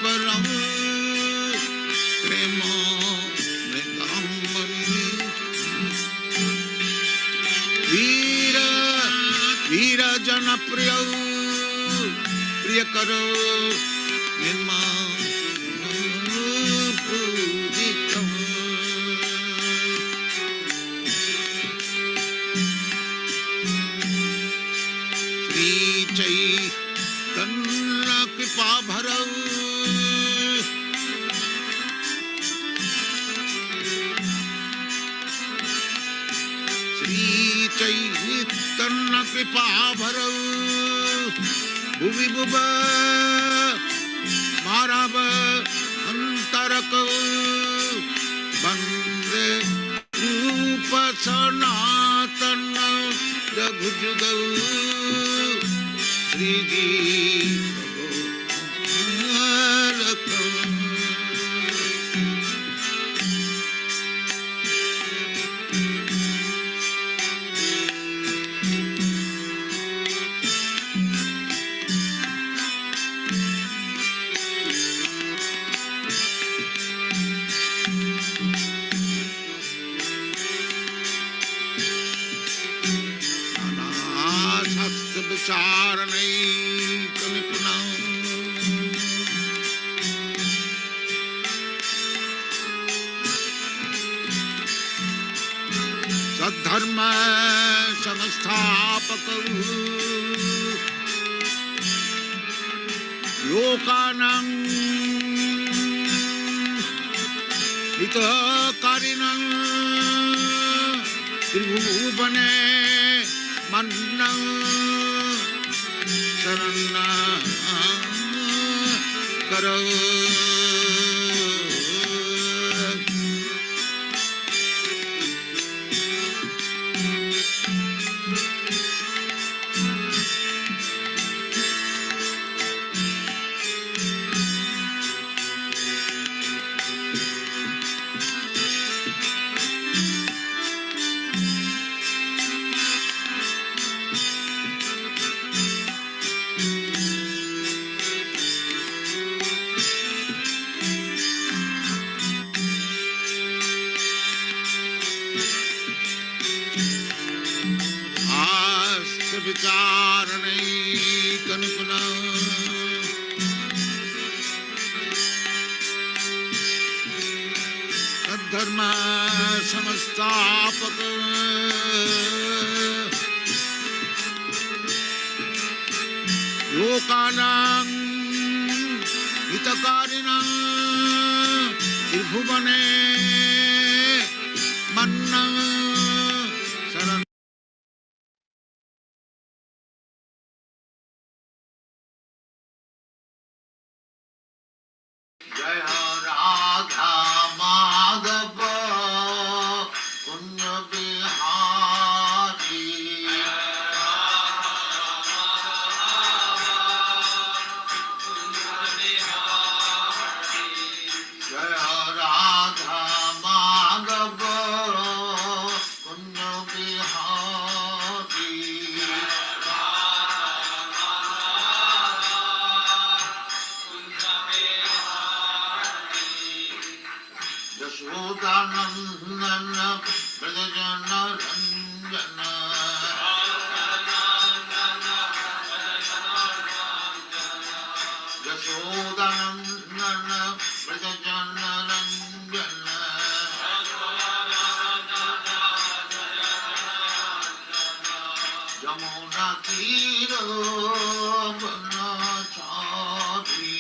param prema mridambari veera veera jana priya priyakaro nirma pujitam Sri Chaitanya kripa bharav Sri Chaitanya kripa bharav bhuvi bhuva marava antaraka bande rupa sanatana jagujugav Sri Bhagavatam Charanaikamipuna Sadharma samasthapakum Lokanam hitakarinam Tribhuvane Mannam Sarana Karo Vicharanaikanipuna Dharma samastapaka Lokanam hitakarinam Tribhuvane Mannam Saran Jaya Radha Madhava Punya Bihari Jaya Radha Madhava Punya Bihari Yashodanandana Brajajana Ranjana Yashodanandana Brajajana Ranjana Yamuna Tira Banachari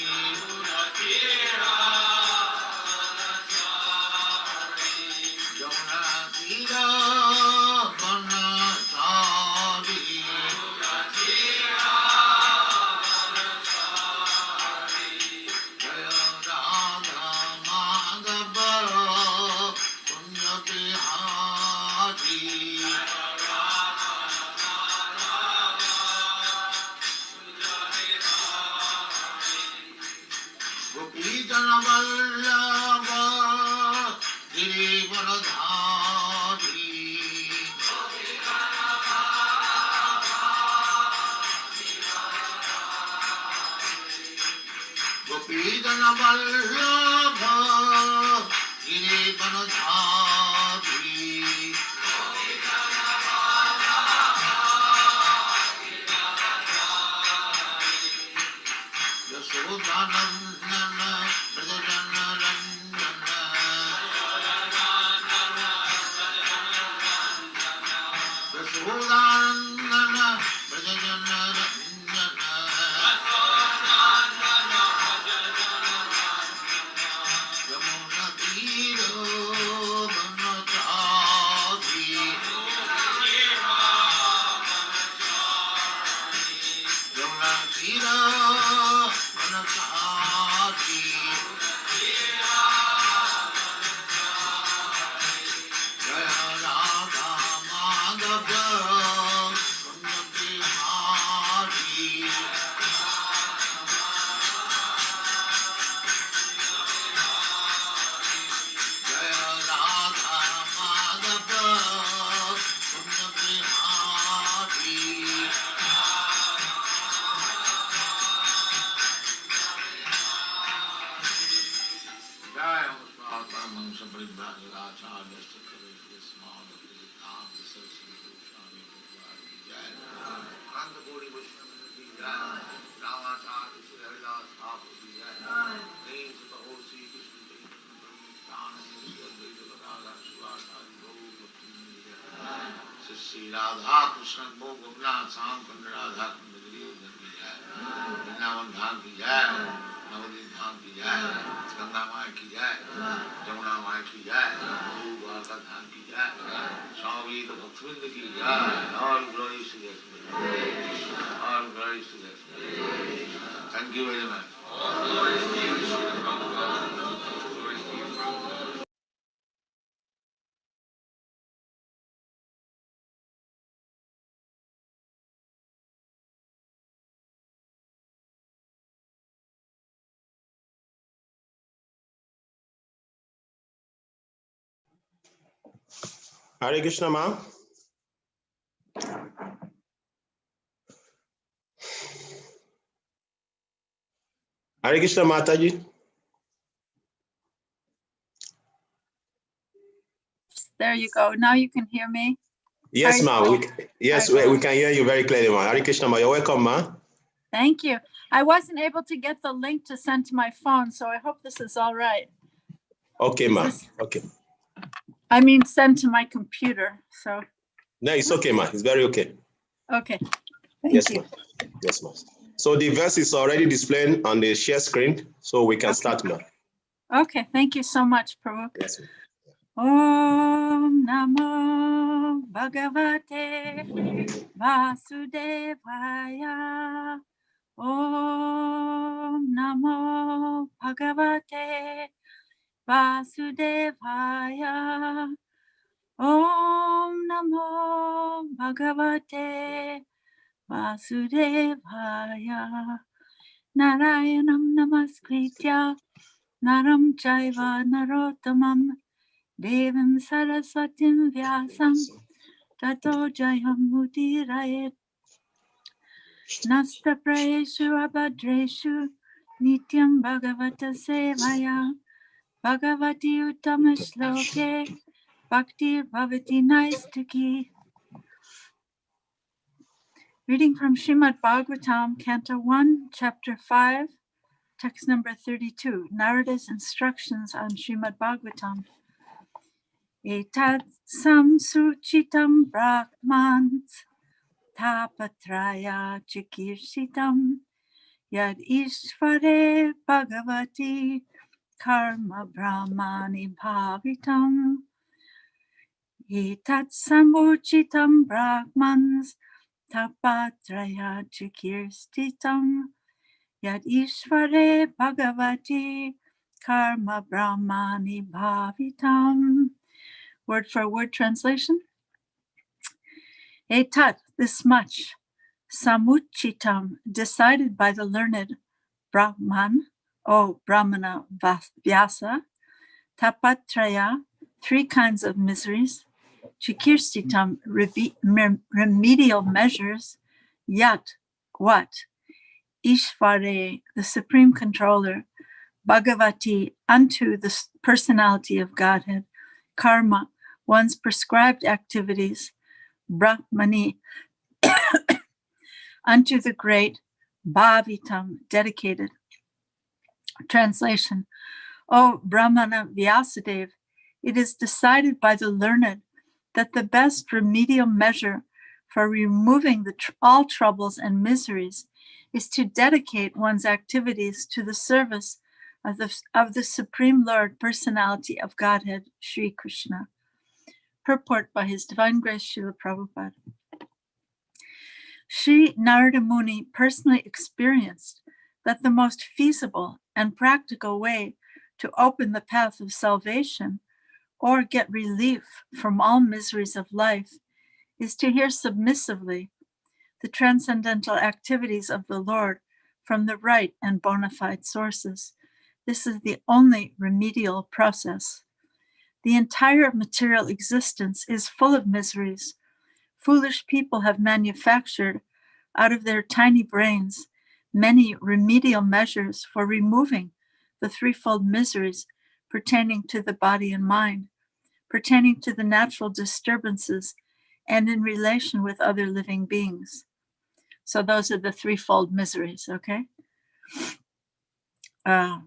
Radha Krishna Bho Gopinath Sam Kund Radha Kund Vrindavan Dham ki jai, Navadip Dham ki jai, Ganga Maya ki jai, Jamuna Maya ki jai, Guru Dwarka Dham ki jai, Swami Bhaktivinoda ki jai. All glories to the Express. All glories to the Express. Thank you very much. Hare Krishna, ma. Hare Krishna, Mataji. There you go. Now you can hear me. Yes, ma. We can hear you very clearly, ma. Hare Krishna, ma. You're welcome, ma. Thank you. I wasn't able to get the link to send to my phone, so I hope this is all right. Okay, ma. Okay. I mean, send to my computer. So. No, it's okay, ma. It's very okay. Okay. Yes, Thank you. ma. Yes, ma. So the verse is already displayed on the share screen, so we can start, ma. Okay. Thank you so much, Prabhu. Yes, ma. Om Namo Bhagavate Vasudevaya. Om Namo Bhagavate Vasudevaya. Om Namo Bhagavate Vasudevaya. Narayanam Namaskritya Naram Chaiva Narottamam Devim Saraswatim Vyasam Tato Jayam Mudirayet. Nasta Prayeshu Abhadreshu Nityam Bhagavata Sevaya Bhagavati Uttama Shloke Bhakti Bhavati Naistaki. Reading from Srimad Bhagavatam, Canto 1, Chapter 5, text number 32, Narada's instructions on Srimad Bhagavatam. Etat samsuchitam brahmans tapatraya chikirsitam yad ishvare bhagavati karma brahmani bhavitam. Etat samuchitam brahmans tapatraya chikirstitam yad ishvare bhagavati karma brahmani bhavitam. Word for word translation. Etat, this much, samuchitam, decided by the learned Brahman, Brahmana Vyasa, tapatraya, three kinds of miseries, chikirstitam, remedial measures, yat, what, Ishvare, the supreme controller, Bhagavati, unto the personality of Godhead. Karma, one's prescribed activities. Brahmani, unto the great. Bhavitam, dedicated. Translation. O Brahmana Vyasadeva, it is decided by the learned that the best remedial measure for removing all troubles and miseries is to dedicate one's activities to the service of the Supreme Lord, Personality of Godhead, Sri Krishna. Purport by His Divine Grace Srila Prabhupada. Sri Narada Muni personally experienced that the most feasible and practical way to open the path of salvation or get relief from all miseries of life is to hear submissively the transcendental activities of the Lord from the right and bona fide sources. This is the only remedial process. The entire material existence is full of miseries. Foolish people have manufactured out of their tiny brains many remedial measures for removing the threefold miseries pertaining to the body and mind, pertaining to the natural disturbances, and in relation with other living beings. So those are the threefold miseries, okay?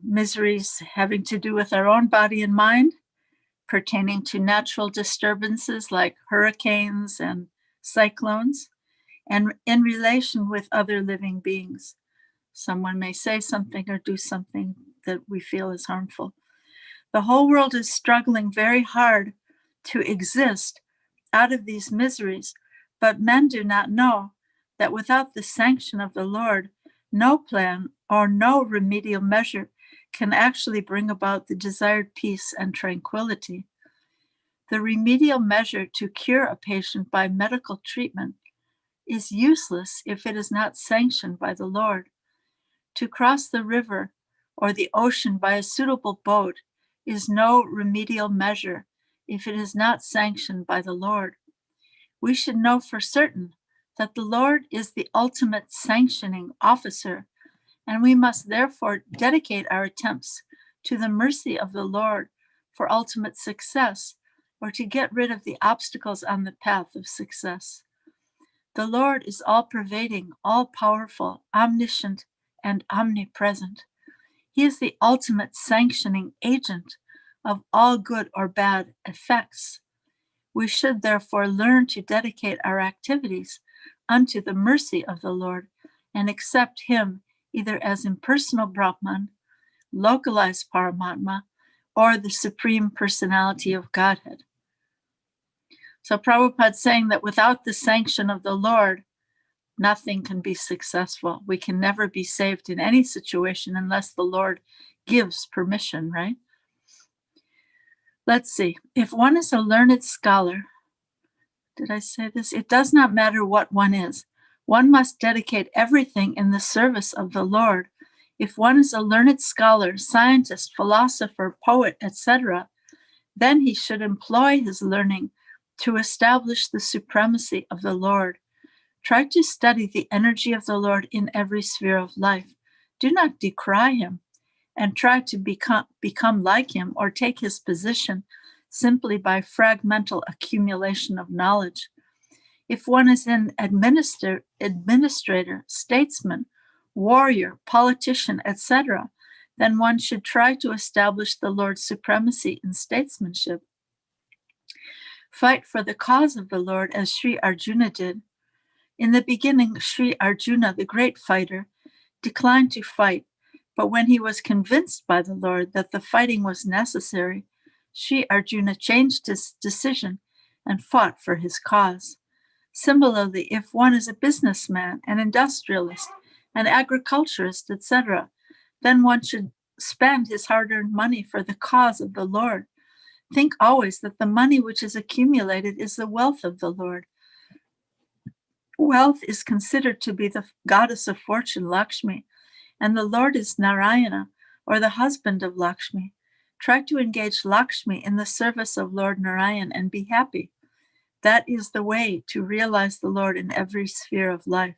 Miseries having to do with our own body and mind, pertaining to natural disturbances like hurricanes and cyclones, and in relation with other living beings. Someone may say something or do something that we feel is harmful. The whole world is struggling very hard to exist out of these miseries, but men do not know that without the sanction of the Lord, no plan or no remedial measure can actually bring about the desired peace and tranquility. The remedial measure to cure a patient by medical treatment is useless if it is not sanctioned by the Lord. To cross the river or the ocean by a suitable boat is no remedial measure if it is not sanctioned by the Lord. We should know for certain that the Lord is the ultimate sanctioning officer, and we must therefore dedicate our attempts to the mercy of the Lord for ultimate success, or to get rid of the obstacles on the path of success. The Lord is all-pervading, all-powerful, omniscient, and omnipresent. He is the ultimate sanctioning agent of all good or bad effects. We should therefore learn to dedicate our activities unto the mercy of the Lord and accept Him either as impersonal Brahman, localized Paramatma, or the Supreme Personality of Godhead. So Prabhupada's saying that without the sanction of the Lord, nothing can be successful. We can never be saved in any situation unless the Lord gives permission, right? Let's see. If one is a learned scholar, did I say this? It does not matter what one is. One must dedicate everything in the service of the Lord. If one is a learned scholar, scientist, philosopher, poet, etc., then he should employ his learning to establish the supremacy of the Lord. Try to study the energy of the Lord in every sphere of life. Do not decry him and try to become like him or take his position simply by fragmental accumulation of knowledge. If one is an administrator, statesman, warrior, politician, etc., then one should try to establish the Lord's supremacy in statesmanship. Fight for the cause of the Lord as Sri Arjuna did. In the beginning, Sri Arjuna, the great fighter, declined to fight, but when he was convinced by the Lord that the fighting was necessary, Sri Arjuna changed his decision and fought for his cause. Similarly, if one is a businessman, an industrialist, an agriculturist, etc., then one should spend his hard-earned money for the cause of the Lord. Think always that the money which is accumulated is the wealth of the Lord. Wealth is considered to be the goddess of fortune, Lakshmi, and the Lord is Narayana, or the husband of Lakshmi. Try to engage Lakshmi in the service of Lord Narayan and be happy. That is the way to realize the Lord in every sphere of life.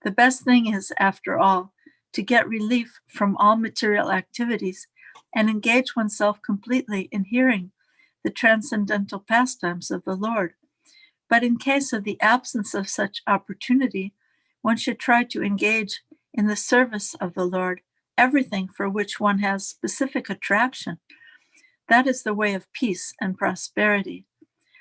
The best thing is, after all, to get relief from all material activities and engage oneself completely in hearing the transcendental pastimes of the Lord. But in case of the absence of such opportunity, one should try to engage in the service of the Lord, everything for which one has specific attraction. That is the way of peace and prosperity.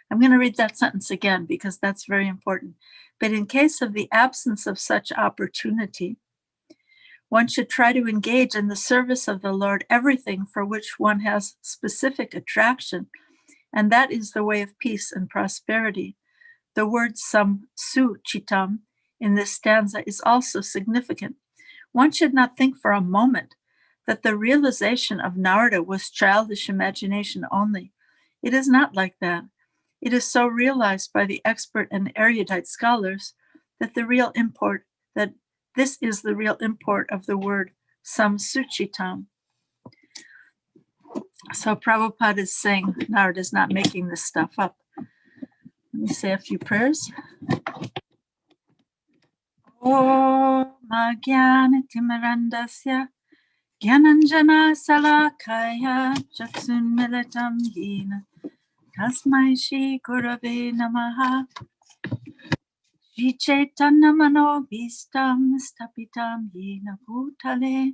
I'm going to read that sentence again because that's very important. But in case of the absence of such opportunity, one should try to engage in the service of the Lord, everything for which one has specific attraction, and that is the way of peace and prosperity. The word samsuchitam in this stanza is also significant. One should not think for a moment that the realization of Narada was childish imagination only. It is not like that. It is so realized by the expert and erudite scholars that this is the real import of the word samsuchitam. So Prabhupada is saying Narada is not making this stuff up. Let me say a few prayers. Om Jnana-timirandasya Gyananjana Salakaya Chaksun Militam Yena Tasmai Shri Gurave Namaha Shri Chaitanya Manobhistam Stapitam Yena Bhutale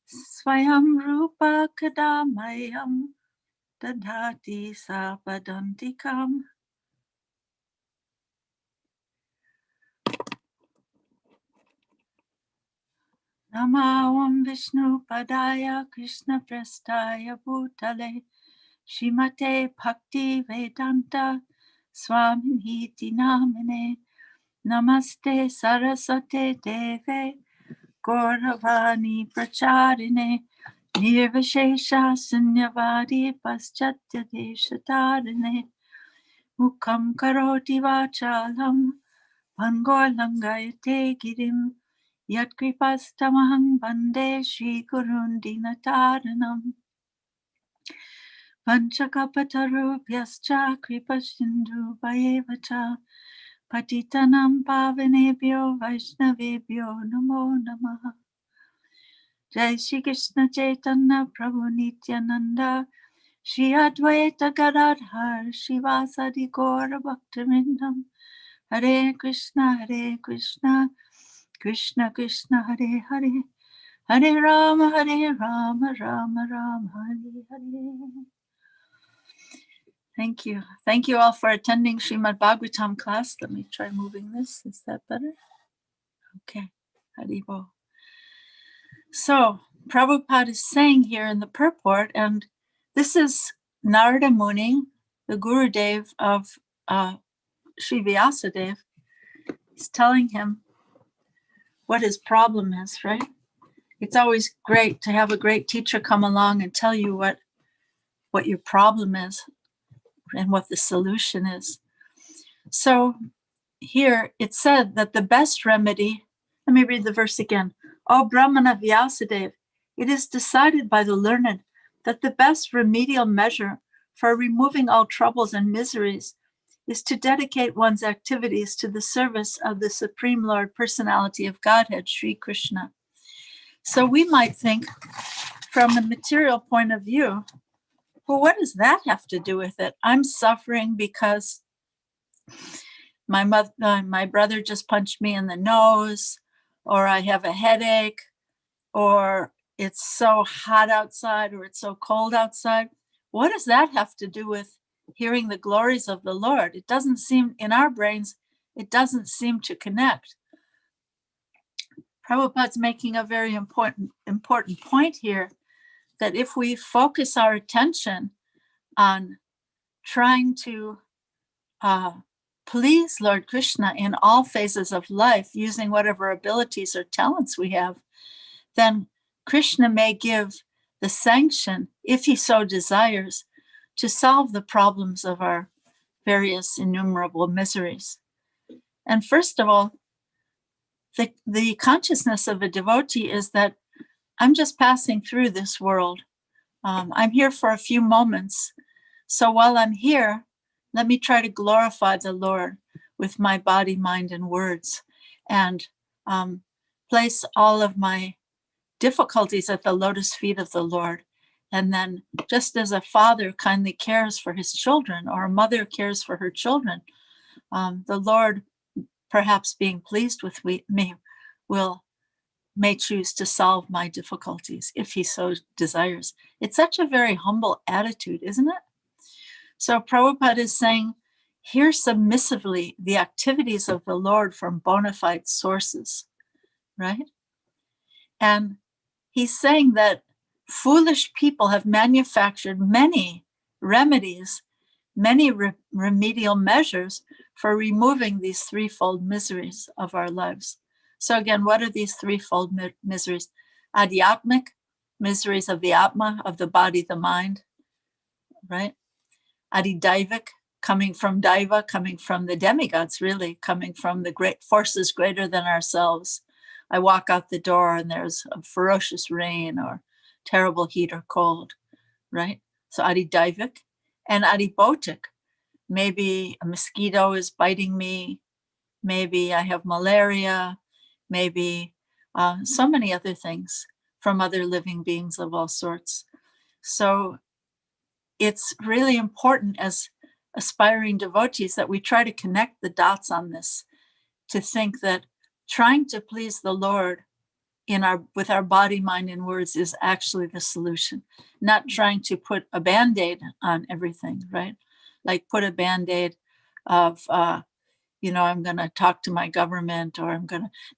Swayam Rupa Kadamayam Dadhati Sapadantikam. Namo Vishnu Padaya Krishna Prestaya Bhutale Shrimate Bhakti Vedanta Swaminiti Namine Namaste Saraswate Deve Gauravani Pracharine Nirvishesha Sunyavadi Paschatya Deshatarine Mukam Karoti Vachalam Pangolangayate Girim Yat Kripastamahang Bande Shri Gurun Dinataranam Panchakapatarubhyascha Kripasindhu Bhayevacha Patitanam Pavanebhyo Vaishnavebhyo Namo Namaha. Jai Shri Krishna Chaitanya Prabhu Nityananda Shri Advaita Gadadhar Shivasadi Gaura Bhaktivinoda Hare Krishna Krishna Krishna Hare Hare Hare Rama Rama Rama Hare Hare. Thank you. Thank you all for attending Srimad Bhagavatam class. Let me try moving this. Is that better? Okay. Haribo. So Prabhupada is saying here in the purport, and this is Narada Muni, the Gurudev of Sri Vyasadeva. He's telling him what his problem is, right? It's always great to have a great teacher come along and tell you what your problem is and what the solution is. So here it said that the best remedy, let me read the verse again. O Brahmana Vyasadeva, it is decided by the learned that the best remedial measure for removing all troubles and miseries is to dedicate one's activities to the service of the Supreme Lord Personality of Godhead, Sri Krishna. So we might think from a material point of view, well, what does that have to do with it? I'm suffering because my brother just punched me in the nose, or I have a headache, or it's so hot outside, or it's so cold outside. What does that have to do with hearing the glories of the Lord? It doesn't seem, in our brains, it doesn't seem to connect. Prabhupada's making a very important point here, that if we focus our attention on trying to please Lord Krishna in all phases of life, using whatever abilities or talents we have, then Krishna may give the sanction, if he so desires, to solve the problems of our various innumerable miseries. And first of all, the consciousness of a devotee is that I'm just passing through this world. I'm here for a few moments. So while I'm here, let me try to glorify the Lord with my body, mind, and words, and place all of my difficulties at the lotus feet of the Lord. And then just as a father kindly cares for his children, or a mother cares for her children, the Lord, perhaps being pleased with me, may choose to solve my difficulties if he so desires. It's such a very humble attitude, isn't it? So Prabhupada is saying, hear submissively the activities of the Lord from bona fide sources, right? And he's saying that foolish people have manufactured many remedies, many remedial measures for removing these threefold miseries of our lives. So again, what are these threefold miseries? Adhyatmic, miseries of the Atma, of the body, the mind, right? Adidaivik, coming from Daiva, coming from the demigods, really, coming from the great forces greater than ourselves. I walk out the door and there's a ferocious rain or terrible heat or cold, right? So Adidaivik. And Adibhotik, maybe a mosquito is biting me, maybe I have malaria, maybe so many other things from other living beings of all sorts. So it's really important as aspiring devotees that we try to connect the dots on this, to think that trying to please the Lord with our body, mind, and words is actually the solution, not trying to put a Band-Aid on everything, right? Like put a Band-Aid of, I'm going to talk to my government, or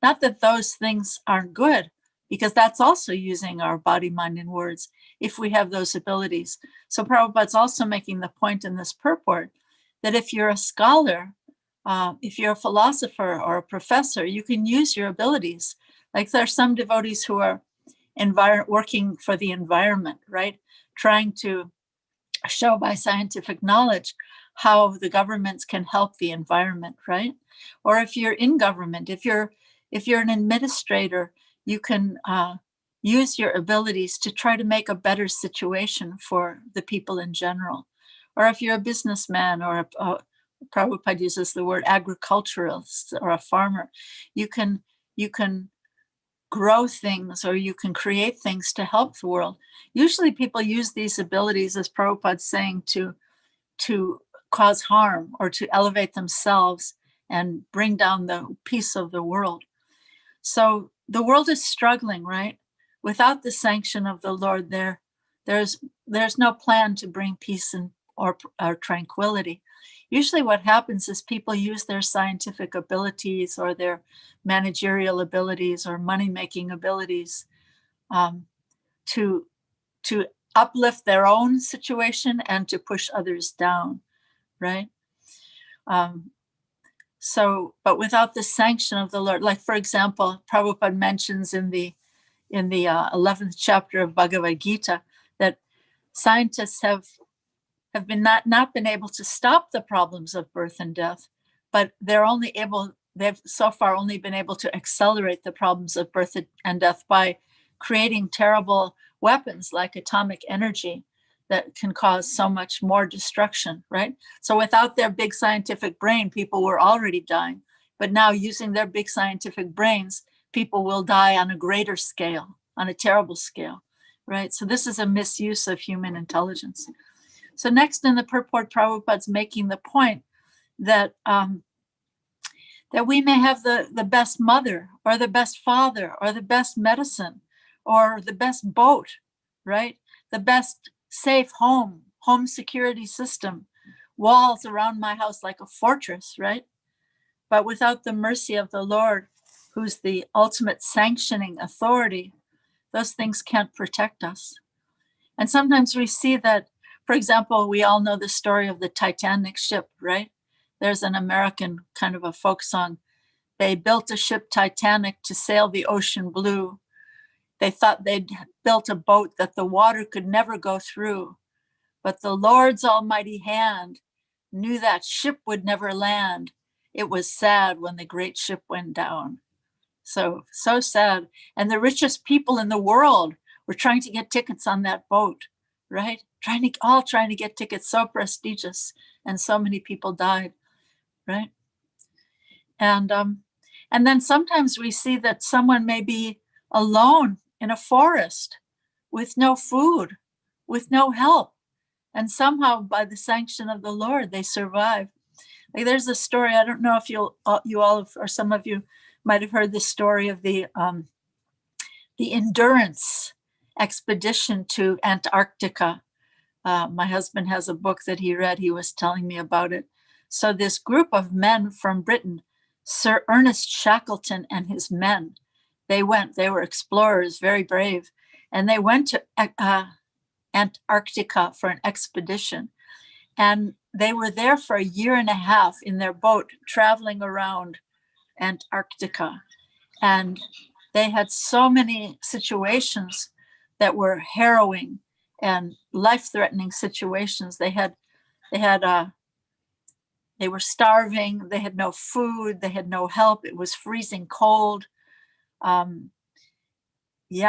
not that those things aren't good, because that's also using our body, mind, and words if we have those abilities. So Prabhupada's also making the point in this purport that if you're a scholar, if you're a philosopher or a professor, you can use your abilities. Like there are some devotees who are working for the environment, right? Trying to show by scientific knowledge how the governments can help the environment, right? Or if you're in government, if you're an administrator, you can use your abilities to try to make a better situation for the people in general. Or if you're a businessman, or Prabhupada uses the word agriculturalist, or a farmer, you can grow things, or you can create things to help the world. Usually people use these abilities, as Prabhupada's saying, to cause harm or to elevate themselves and bring down the peace of the world. So the world is struggling, right? Without the sanction of the Lord, there's no plan to bring peace or tranquility. Usually what happens is people use their scientific abilities or their managerial abilities or money-making abilities to uplift their own situation and to push others down, right? But without the sanction of the Lord, like for example, Prabhupada mentions in the 11th chapter of Bhagavad Gita that scientists have not been able to stop the problems of birth and death, but they've so far only been able to accelerate the problems of birth and death by creating terrible weapons like atomic energy that can cause so much more destruction, right? So without their big scientific brain, people were already dying. But now using their big scientific brains, people will die on a greater scale, on a terrible scale, right? So this is a misuse of human intelligence. So next in the purport, Prabhupada's making the point that that we may have the best mother or the best father or the best medicine or the best boat, right? The best safe home security system, walls around my house like a fortress, right? But without the mercy of the Lord, who's the ultimate sanctioning authority, those things can't protect us. And sometimes we see that, for example, we all know the story of the Titanic ship, right? There's an American kind of a folk song. They built a ship, Titanic, to sail the ocean blue. They thought they'd built a boat that the water could never go through. But the Lord's almighty hand knew that ship would never land. It was sad when the great ship went down. So sad. And the richest people in the world were trying to get tickets on that boat, right? Trying to get tickets, so prestigious, and so many people died, right? And then sometimes we see that someone may be alone in a forest with no food, with no help. And somehow by the sanction of the Lord, they survived. Like there's a story, I don't know if you all have, or some of you might have heard the story of the Endurance expedition to Antarctica. My husband has a book that he read. He was telling me about it. So this group of men from Britain, Sir Ernest Shackleton and his men, they were explorers, very brave, and they went to Antarctica for an expedition. And they were there for a year and a half in their boat, traveling around Antarctica. And they had so many situations that were harrowing and life-threatening situations. They were starving. They had no food. They had no help. It was freezing cold. They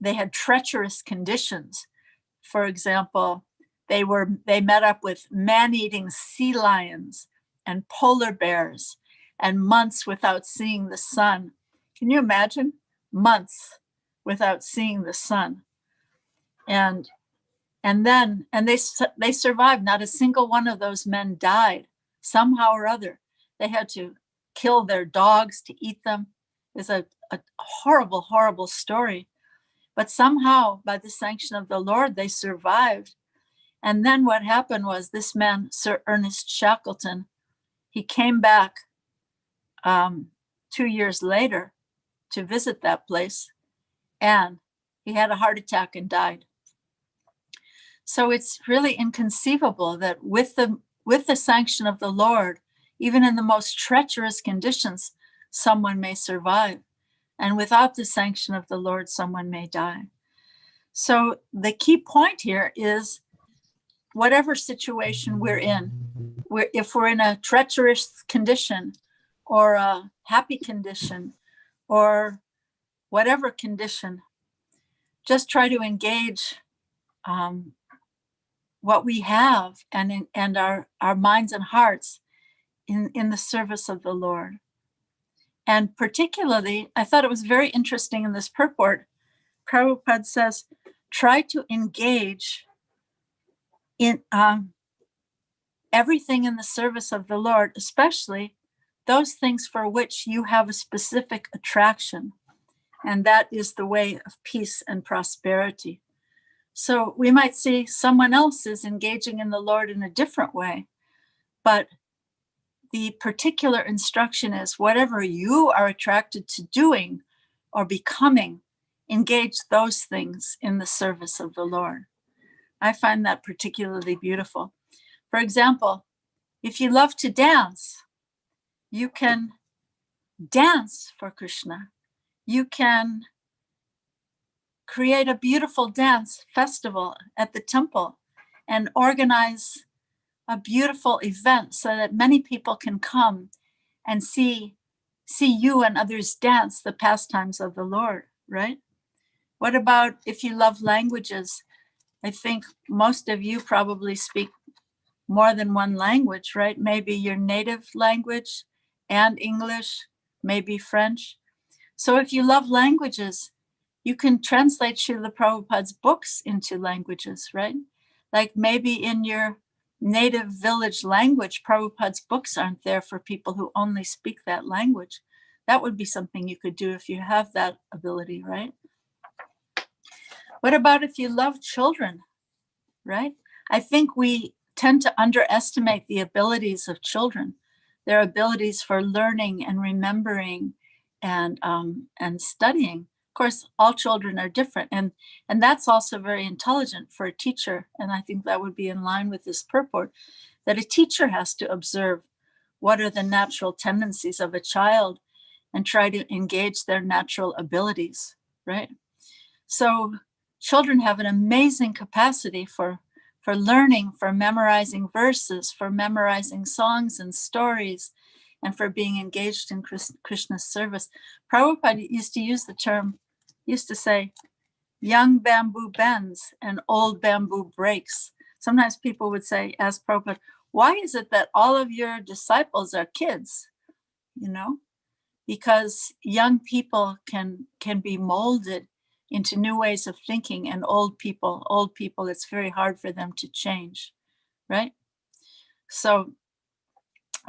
had treacherous conditions. For example, they met up with man-eating sea lions and polar bears, and months without seeing the sun. Can you imagine? Months without seeing the sun. And they survived. Not a single one of those men died somehow or other. They had to kill their dogs to eat them. It's a horrible, horrible story. But somehow, by the sanction of the Lord, they survived. And then what happened was this man, Sir Ernest Shackleton, he came back 2 years later to visit that place, and he had a heart attack and died. So it's really inconceivable that with the sanction of the Lord, even in the most treacherous conditions, someone may survive. And without the sanction of the Lord, someone may die. So the key point here is whatever situation we're in, if we're in a treacherous condition or a happy condition or whatever condition, just try to engage what we have and our minds and hearts in the service of the Lord. And particularly, I thought it was very interesting in this purport, Prabhupada says, try to engage in everything in the service of the Lord, especially those things for which you have a specific attraction. And that is the way of peace and prosperity. So we might see someone else is engaging in the Lord in a different way, but the particular instruction is whatever you are attracted to doing or becoming, engage those things in the service of the Lord. I find that particularly beautiful. For example, if you love to dance, you can dance for Krishna. You can create a beautiful dance festival at the temple and organize a beautiful event so that many people can come and see you and others dance the pastimes of the Lord, right? What about if you love languages? I think most of you probably speak more than one language, right? Maybe your native language and English, maybe French. So if you love languages, you can translate Srila Prabhupada's books into languages, right? Like maybe in your native village language, Prabhupada's books aren't there for people who only speak that language. That would be something you could do if you have that ability, right? What about if you love children, right? I think we tend to underestimate the abilities of children, their abilities for learning and remembering and studying. Of course, all children are different, and that's also very intelligent for a teacher. And I think that would be in line with this purport, that a teacher has to observe what are the natural tendencies of a child and try to engage their natural abilities, right? So children have an amazing capacity for learning, for memorizing verses, for memorizing songs and stories, and for being engaged in Krishna's service. Prabhupada used to say, young bamboo bends and old bamboo breaks. Sometimes people would say, ask Prabhupada, why is it that all of your disciples are kids? You know, because young people can be molded into new ways of thinking. And old people, it's very hard for them to change, right? So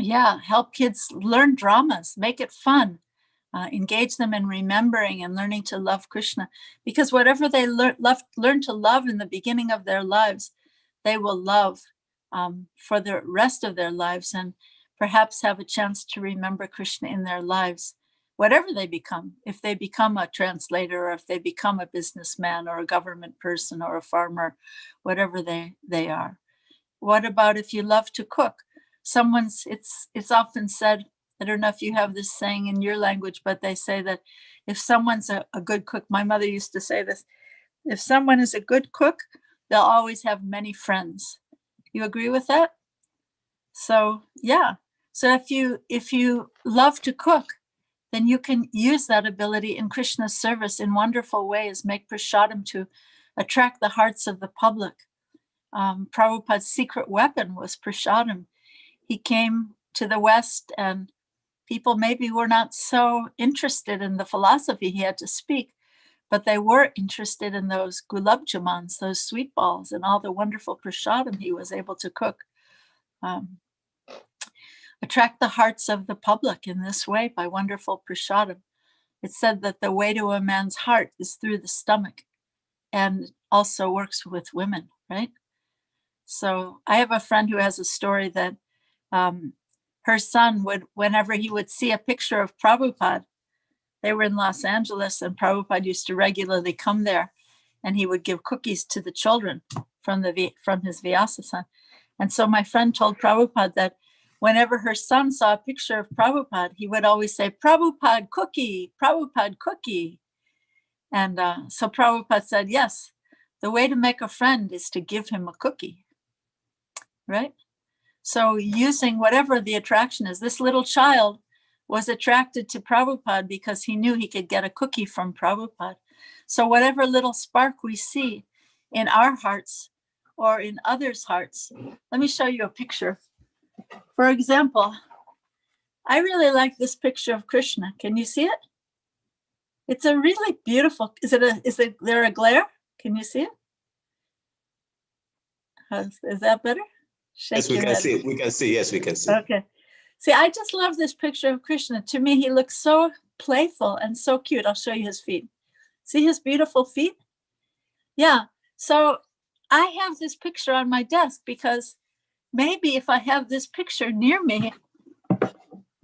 yeah, help kids learn dramas, make it fun, engage them in remembering and learning to love Krishna, because whatever they learn to love in the beginning of their lives, they will love for the rest of their lives, and perhaps have a chance to remember Krishna in their lives, whatever they become. If they become a translator, or if they become a businessman or a government person or a farmer, whatever they are. What about if you love to cook? It's often said, I don't know if you have this saying in your language, but they say that if someone's a good cook, my mother used to say this, if someone is a good cook, they'll always have many friends. You agree with that? So yeah. So if you love to cook, then you can use that ability in Krishna's service in wonderful ways, make prasadam to attract the hearts of the public. Prabhupada's secret weapon was prasadam. He came to the West, and people maybe were not so interested in the philosophy he had to speak, but they were interested in those gulab jamans, those sweet balls, and all the wonderful prasadam he was able to cook. Attract the hearts of the public in this way by wonderful prasadam. It's said that the way to a man's heart is through the stomach, and also works with women, right? So I have a friend who has a story that her son would, whenever he would see a picture of Prabhupada, they were in Los Angeles, and Prabhupada used to regularly come there, and he would give cookies to the children from his Vyasa son. And so my friend told Prabhupada that whenever her son saw a picture of Prabhupada, he would always say, Prabhupada cookie, Prabhupada cookie. And so Prabhupada said, yes, the way to make a friend is to give him a cookie, right? So using whatever the attraction is, this little child was attracted to Prabhupada because he knew he could get a cookie from Prabhupada. So whatever little spark we see in our hearts or in others' hearts, let me show you a picture. For example, I really like this picture of Krishna. Can you see it? It's a really beautiful, is there a glare? Can you see it? Is that better? Yes, we can see. We can see. Yes, we can see. Okay. See, I just love this picture of Krishna. To me, he looks so playful and so cute. I'll show you his feet. See his beautiful feet? Yeah. So I have this picture on my desk because maybe if I have this picture near me,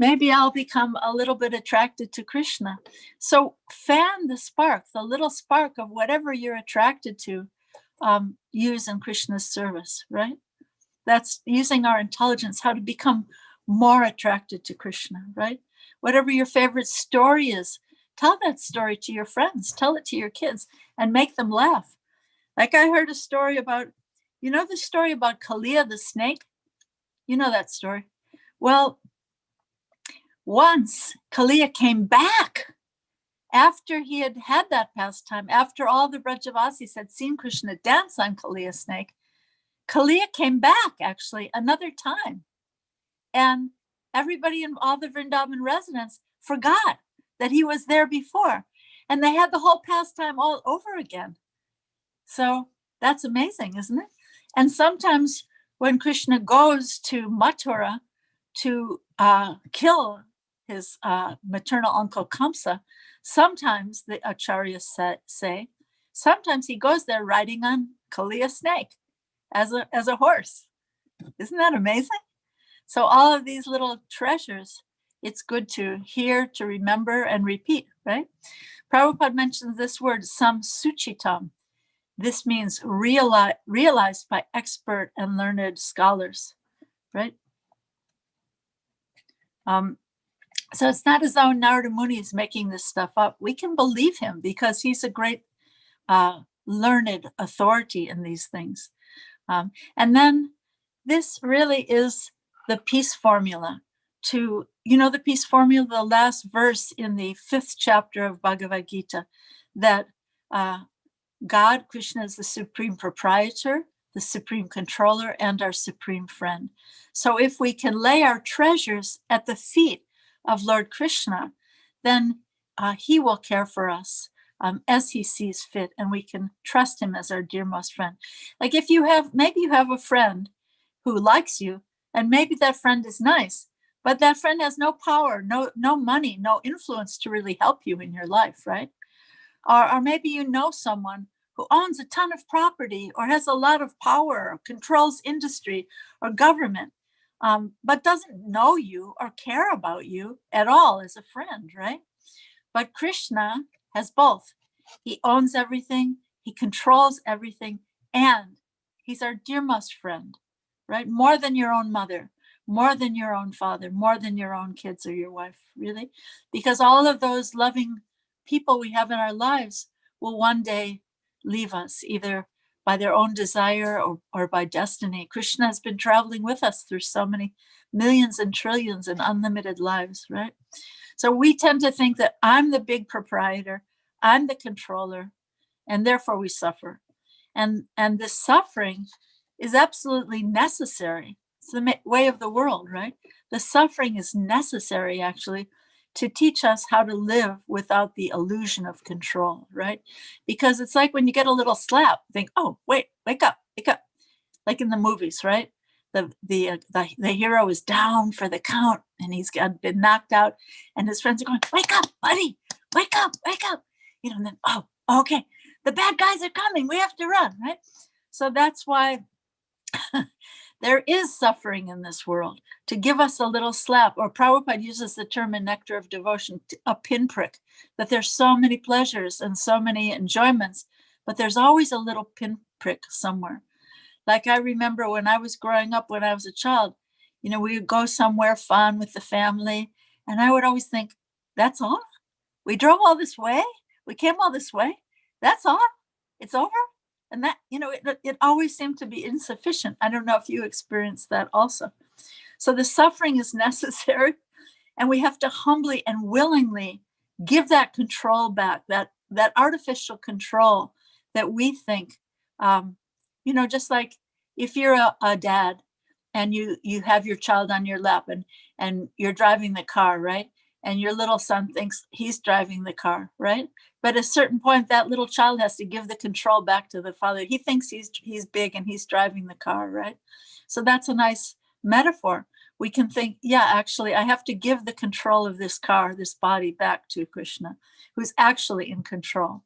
maybe I'll become a little bit attracted to Krishna. So fan the spark, the little spark of whatever you're attracted to, use in Krishna's service, right? That's using our intelligence, how to become more attracted to Krishna, right? Whatever your favorite story is, tell that story to your friends, tell it to your kids, and make them laugh. Like I heard a story about, you know the story about Kalia the snake? You know that story. Well, once Kalia came back after he had had that pastime, after all the Brajavasis had seen Krishna dance on Kalia snake. Kalia came back actually another time, and everybody in all the Vrindavan residents forgot that he was there before, and they had the whole pastime all over again. So that's amazing, isn't it? And sometimes when Krishna goes to Mathura to kill his maternal uncle Kamsa, sometimes the acharyas say, sometimes he goes there riding on Kalia snake as a horse. Isn't that amazing? So all of these little treasures, it's good to hear, to remember, and repeat, right? Prabhupada mentions this word, samsuchitam. This means realized by expert and learned scholars, right? So it's not as though Narada Muni is making this stuff up. We can believe him because he's a great learned authority in these things. And then this really is the peace formula to, you know, the peace formula, the last verse in the 5th chapter of Bhagavad Gita, that God, Krishna, is the supreme proprietor, the supreme controller, and our supreme friend. So if we can lay our treasures at the feet of Lord Krishna, then he will care for us. as he sees fit, and we can trust him as our dearmost friend. Like maybe you have a friend who likes you, and maybe that friend is nice, but that friend has no power, no money, no influence to really help you in your life, right? Or maybe you know someone who owns a ton of property or has a lot of power, or controls industry or government, but doesn't know you or care about you at all as a friend, right? But Krishna has both. He owns everything, he controls everything, and he's our dearest friend, right? More than your own mother, more than your own father, more than your own kids or your wife, really. Because all of those loving people we have in our lives will one day leave us, either by their own desire or by destiny. Krishna has been traveling with us through so many millions and trillions and unlimited lives, right? So we tend to think that I'm the big proprietor, I'm the controller, and therefore we suffer. And this suffering is absolutely necessary. It's the way of the world, right? The suffering is necessary, actually, to teach us how to live without the illusion of control, right? Because it's like when you get a little slap, think, oh, wait, wake up, like in the movies, right? The hero is down for the count and he's been knocked out, and his friends are going, wake up, buddy, wake up, and then, oh, okay, the bad guys are coming, we have to run, right? So that's why there is suffering in this world, to give us a little slap, or Prabhupada uses the term in Nectar of Devotion, a pinprick, that there's so many pleasures and so many enjoyments, but there's always a little pinprick somewhere. Like I remember when I was growing up, when I was a child, we would go somewhere fun with the family, and I would always think, that's all? We drove all this way? We came all this way? That's all? It's over? And that, it always seemed to be insufficient. I don't know if you experienced that also. So the suffering is necessary, and we have to humbly and willingly give that control back, that artificial control that we think, just like if you're a dad and you have your child on your lap and you're driving the car, right? And your little son thinks he's driving the car, right? But at a certain point, that little child has to give the control back to the father. He thinks he's big and he's driving the car, right? So that's a nice metaphor. We can think, yeah, actually, I have to give the control of this car, this body, back to Krishna, who's actually in control.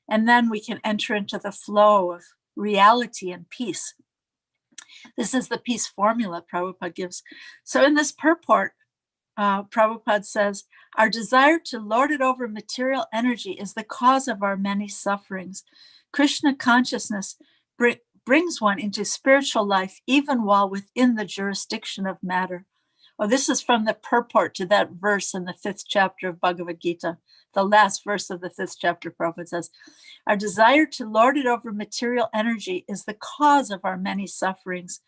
And then we can enter into the flow of reality and peace. This is the peace formula Prabhupada gives. So in this purport, Prabhupada says, our desire to lord it over material energy is the cause of our many sufferings. Krishna consciousness brings one into spiritual life even while within the jurisdiction of matter. Well, this is from the purport to that verse in the 5th chapter of Bhagavad Gita. The last verse of the 5th chapter, Prabhupada says, our desire to lord it over material energy is the cause of our many sufferings.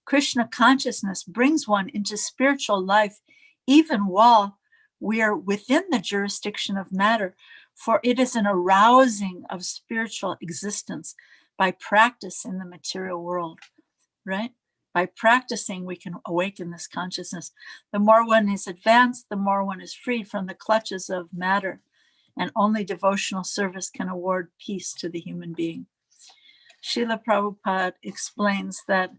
Krishna consciousness brings one into spiritual life even while we are within the jurisdiction of matter, for it is an arousing of spiritual existence by practice in the material world, right? By practicing, we can awaken this consciousness. The more one is advanced, the more one is freed from the clutches of matter, and only devotional service can award peace to the human being. Srila Prabhupada explains that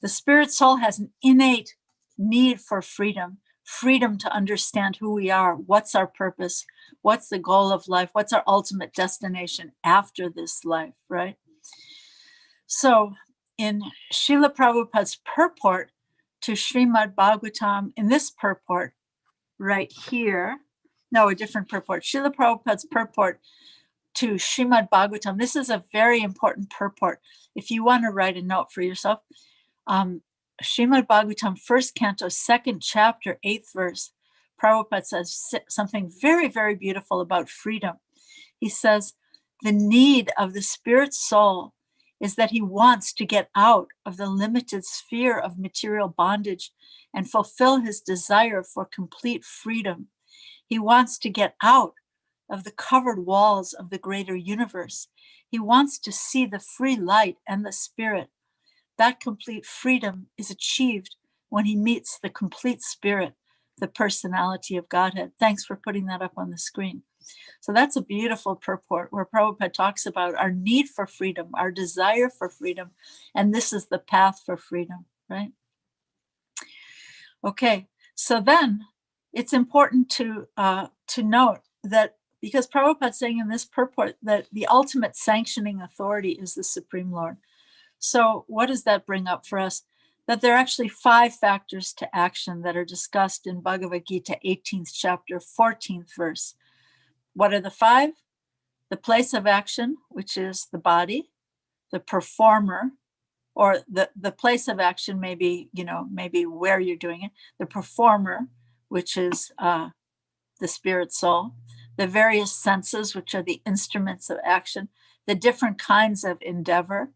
the spirit soul has an innate need for freedom to understand who we are, what's our purpose, what's the goal of life, what's our ultimate destination after this life, right? So in Srila Prabhupada's purport to Srimad Bhagavatam, in this purport right here, no, a different purport, Srila Prabhupada's purport to Srimad Bhagavatam, this is a very important purport. If you want to write a note for yourself, Srimad Bhagavatam, 1st canto, 2nd chapter, 8th verse, Prabhupada says something very, very beautiful about freedom. He says, the need of the spirit soul is that he wants to get out of the limited sphere of material bondage and fulfill his desire for complete freedom. He wants to get out of the covered walls of the greater universe. He wants to see the free light and the spirit. That complete freedom is achieved when he meets the complete spirit the personality of Godhead. Thanks for putting that up on the screen. So that's a beautiful purport where Prabhupada talks about our need for freedom, our desire for freedom, and this is the path for freedom, right? Okay, so then it's important to note that because Prabhupada's saying in this purport that the ultimate sanctioning authority is the Supreme Lord. So what does that bring up for us? That there are actually 5 factors to action that are discussed in Bhagavad Gita 18th chapter, 14th verse. What are the 5? The place of action, which is the body, the performer, or the place of action, maybe where you're doing it, the performer, which is the spirit soul, the various senses, which are the instruments of action, the different kinds of endeavor,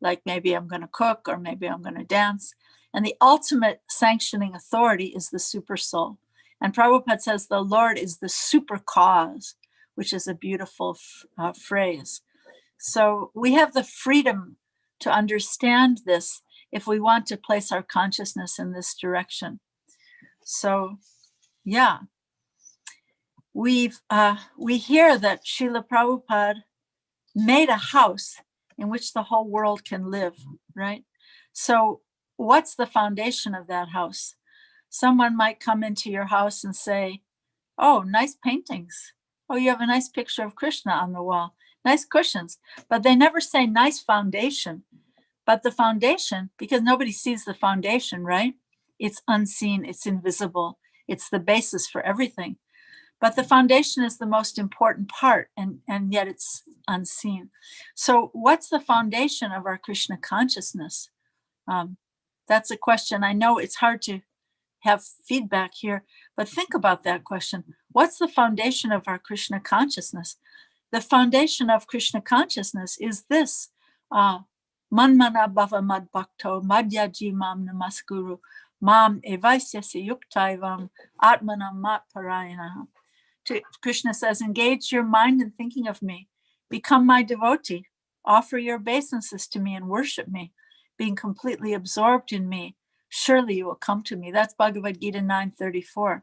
like maybe I'm going to cook or maybe I'm going to dance. And the ultimate sanctioning authority is the super soul. And Prabhupada says the Lord is the super cause, which is a beautiful phrase. So we have the freedom to understand this if we want to place our consciousness in this direction. So, yeah. We hear that Srila Prabhupada made a house in which the whole world can live, right? So what's the foundation of that house? Someone might come into your house and say, oh, nice paintings. Oh, you have a nice picture of Krishna on the wall. Nice cushions. But they never say nice foundation. But the foundation, because nobody sees the foundation, right? It's unseen, it's invisible. It's the basis for everything. But the foundation is the most important part, and yet it's unseen. So what's the foundation of our Krishna consciousness? That's a question. I know it's hard to have feedback here, but think about that question. What's the foundation of our Krishna consciousness? The foundation of Krishna consciousness is this. Manmana bhava mad bhakto madhyaji mam namaskuru mam evaisyasi yuktaivam atmanam mat parayana. Krishna says, engage your mind in thinking of me. Become my devotee. Offer your obeisances to me and worship me. Being completely absorbed in me, surely you will come to me. That's Bhagavad Gita 9:34.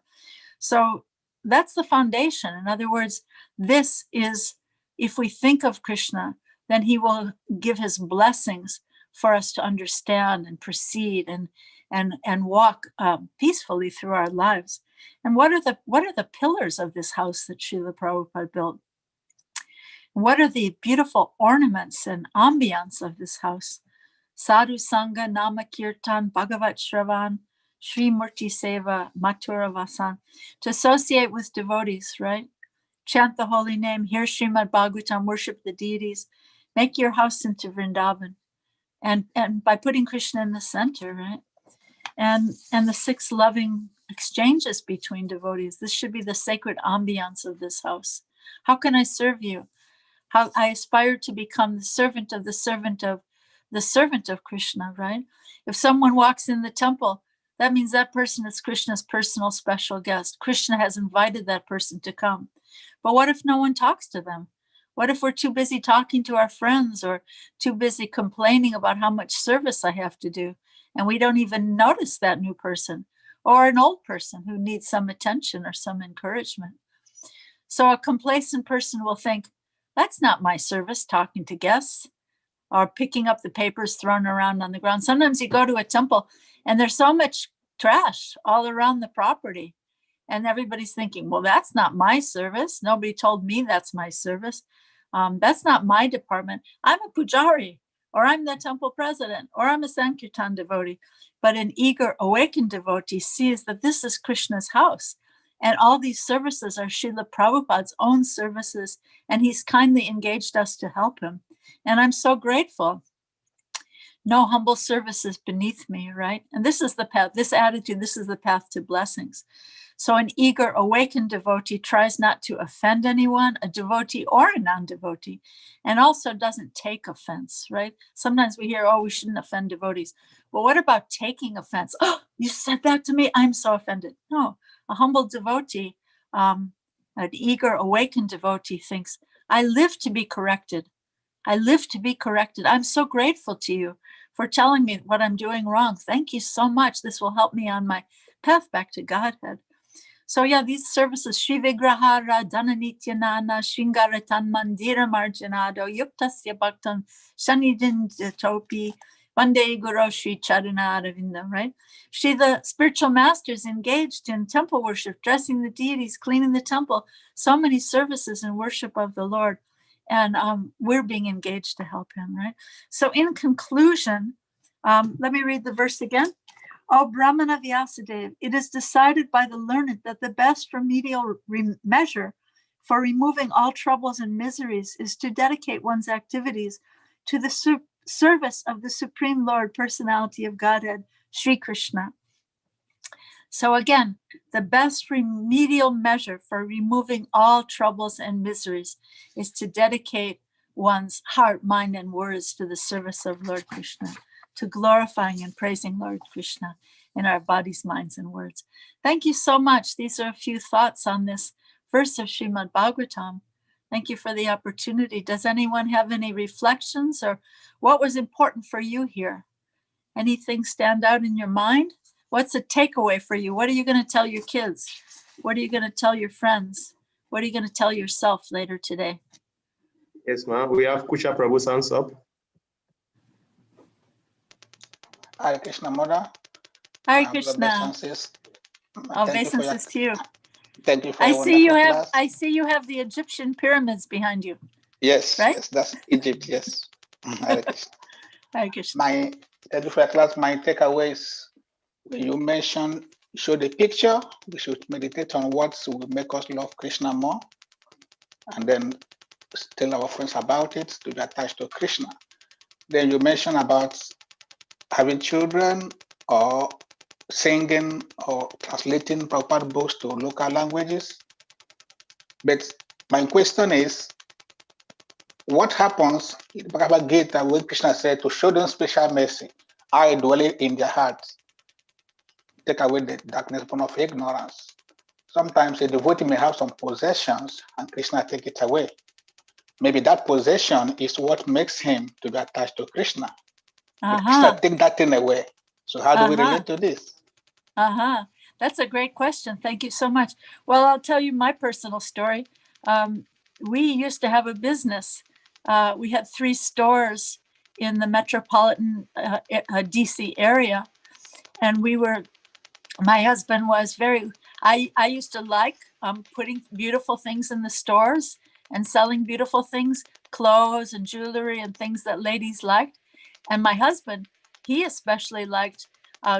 So that's the foundation. In other words, this is, if we think of Krishna, then he will give his blessings for us to understand and proceed and walk peacefully through our lives. And what are the pillars of this house that Srila Prabhupada built? What are the beautiful ornaments and ambience of this house? Sadhu Sangha, Nama Kirtan, Bhagavat Shravan, Sri Murti Seva, Mathura Vasan. To associate with devotees, right? Chant the holy name, hear Srimad Bhagavatam, worship the deities, make your house into Vrindavan. And by putting Krishna in the center, right? And the 6 loving exchanges between devotees. This should be the sacred ambience of this house. How can I serve you? How I aspire to become the servant of the servant of the servant of Krishna, right? If someone walks in the temple, that means that person is Krishna's personal special guest. Krishna has invited that person to come. But what if no one talks to them? What if we're too busy talking to our friends or too busy complaining about how much service I have to do? And we don't even notice that new person or an old person who needs some attention or some encouragement. So a complacent person will think, that's not my service, talking to guests or picking up the papers thrown around on the ground. Sometimes you go to a temple and there's so much trash all around the property. And everybody's thinking, well, that's not my service. Nobody told me that's my service. That's not my department. I'm a pujari, or I'm the temple president, or I'm a Sankirtan devotee. But an eager, awakened devotee sees that this is Krishna's house. And all these services are Srila Prabhupada's own services. And he's kindly engaged us to help him. And I'm so grateful. No humble service is beneath me, right? And this is the path, this attitude, this is the path to blessings. So an eager, awakened devotee tries not to offend anyone, a devotee or a non-devotee, and also doesn't take offense, right? Sometimes we hear, oh, we shouldn't offend devotees. Well, what about taking offense? Oh, you said that to me, I'm so offended. No, a humble devotee, an eager, awakened devotee thinks, I live to be corrected. I live to be corrected. I'm so grateful to you for telling me what I'm doing wrong. Thank you so much. This will help me on my path back to Godhead. So yeah, these services, Shri Vigrahara Dhananityanana Shingaratan Mandira Marjanado Yuktasya Bhaktan Shanidin Topi Vande Guru Shri Charana Aravinda, right? Shri, the spiritual masters engaged in temple worship, dressing the deities, cleaning the temple, so many services in worship of the Lord. And we're being engaged to help him, right? So in conclusion, let me read the verse again. O Brahmana Vyasadeva, it is decided by the learned that the best remedial measure for removing all troubles and miseries is to dedicate one's activities to the service of the Supreme Lord, Personality of Godhead, Sri Krishna. So again, the best remedial measure for removing all troubles and miseries is to dedicate one's heart, mind, and words to the service of Lord Krishna, to glorifying and praising Lord Krishna in our bodies, minds, and words. Thank you so much. These are a few thoughts on this verse of Srimad Bhagavatam. Thank you for the opportunity. Does anyone have any reflections, or what was important for you here? Anything stand out in your mind? What's a takeaway for you? What are you going to tell your kids? What are you going to tell your friends? What are you going to tell yourself later today? Yes, ma'am. We have Kusha Prabhu's hands up. Hare Krishna, Mother. Hare Krishna. Obeisances to you. Thank you for I your see wonderful class. I see you have the Egyptian pyramids behind you. Yes, right? yes, that's Egypt, yes. Hare Krishna. Hare Krishna. Thank you for your class. My takeaways, when you mentioned, show the picture, we should meditate on what will make us love Krishna more, and then tell our friends about it to be attached to Krishna. Then you mentioned about having children or singing or translating Prabhupada books to local languages. But my question is, what happens in Bhagavad Gita when Krishna said to show them special mercy, I dwell in their hearts, take away the darkness born of ignorance. Sometimes a devotee may have some possessions and Krishna take it away. Maybe that possession is what makes him to be attached to Krishna. But Krishna take that thing away. So how do we relate to this? That's a great question. Thank you so much. Well, I'll tell you my personal story. We used to have a business. We had 3 stores in the metropolitan DC area. And my husband was I used to like putting beautiful things in the stores and selling beautiful things, clothes and jewelry and things that ladies liked. And my husband, he especially liked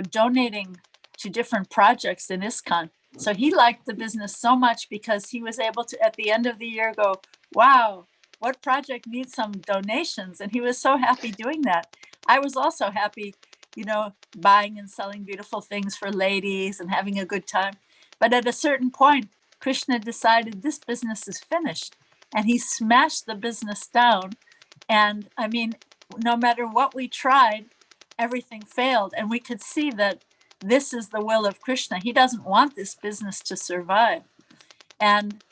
donating to different projects in ISKCON. So he liked the business so much because he was able to, at the end of the year, go, wow, what project needs some donations? And he was so happy doing that. I was also happy, buying and selling beautiful things for ladies and having a good time. But at a certain point, Krishna decided this business is finished, and he smashed the business down. And I mean, no matter what we tried, everything failed. And we could see that this is the will of Krishna. He doesn't want this business to survive. And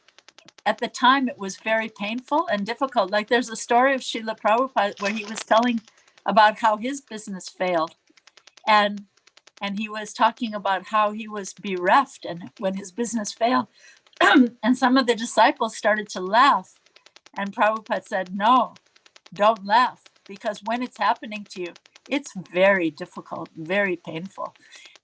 at the time, it was very painful and difficult. Like there's a story of Srila Prabhupada where he was telling about how his business failed. And he was talking about how he was bereft and when his business failed. And some of the disciples started to laugh. And Prabhupada said, no, don't laugh, because when it's happening to you, it's very difficult, very painful.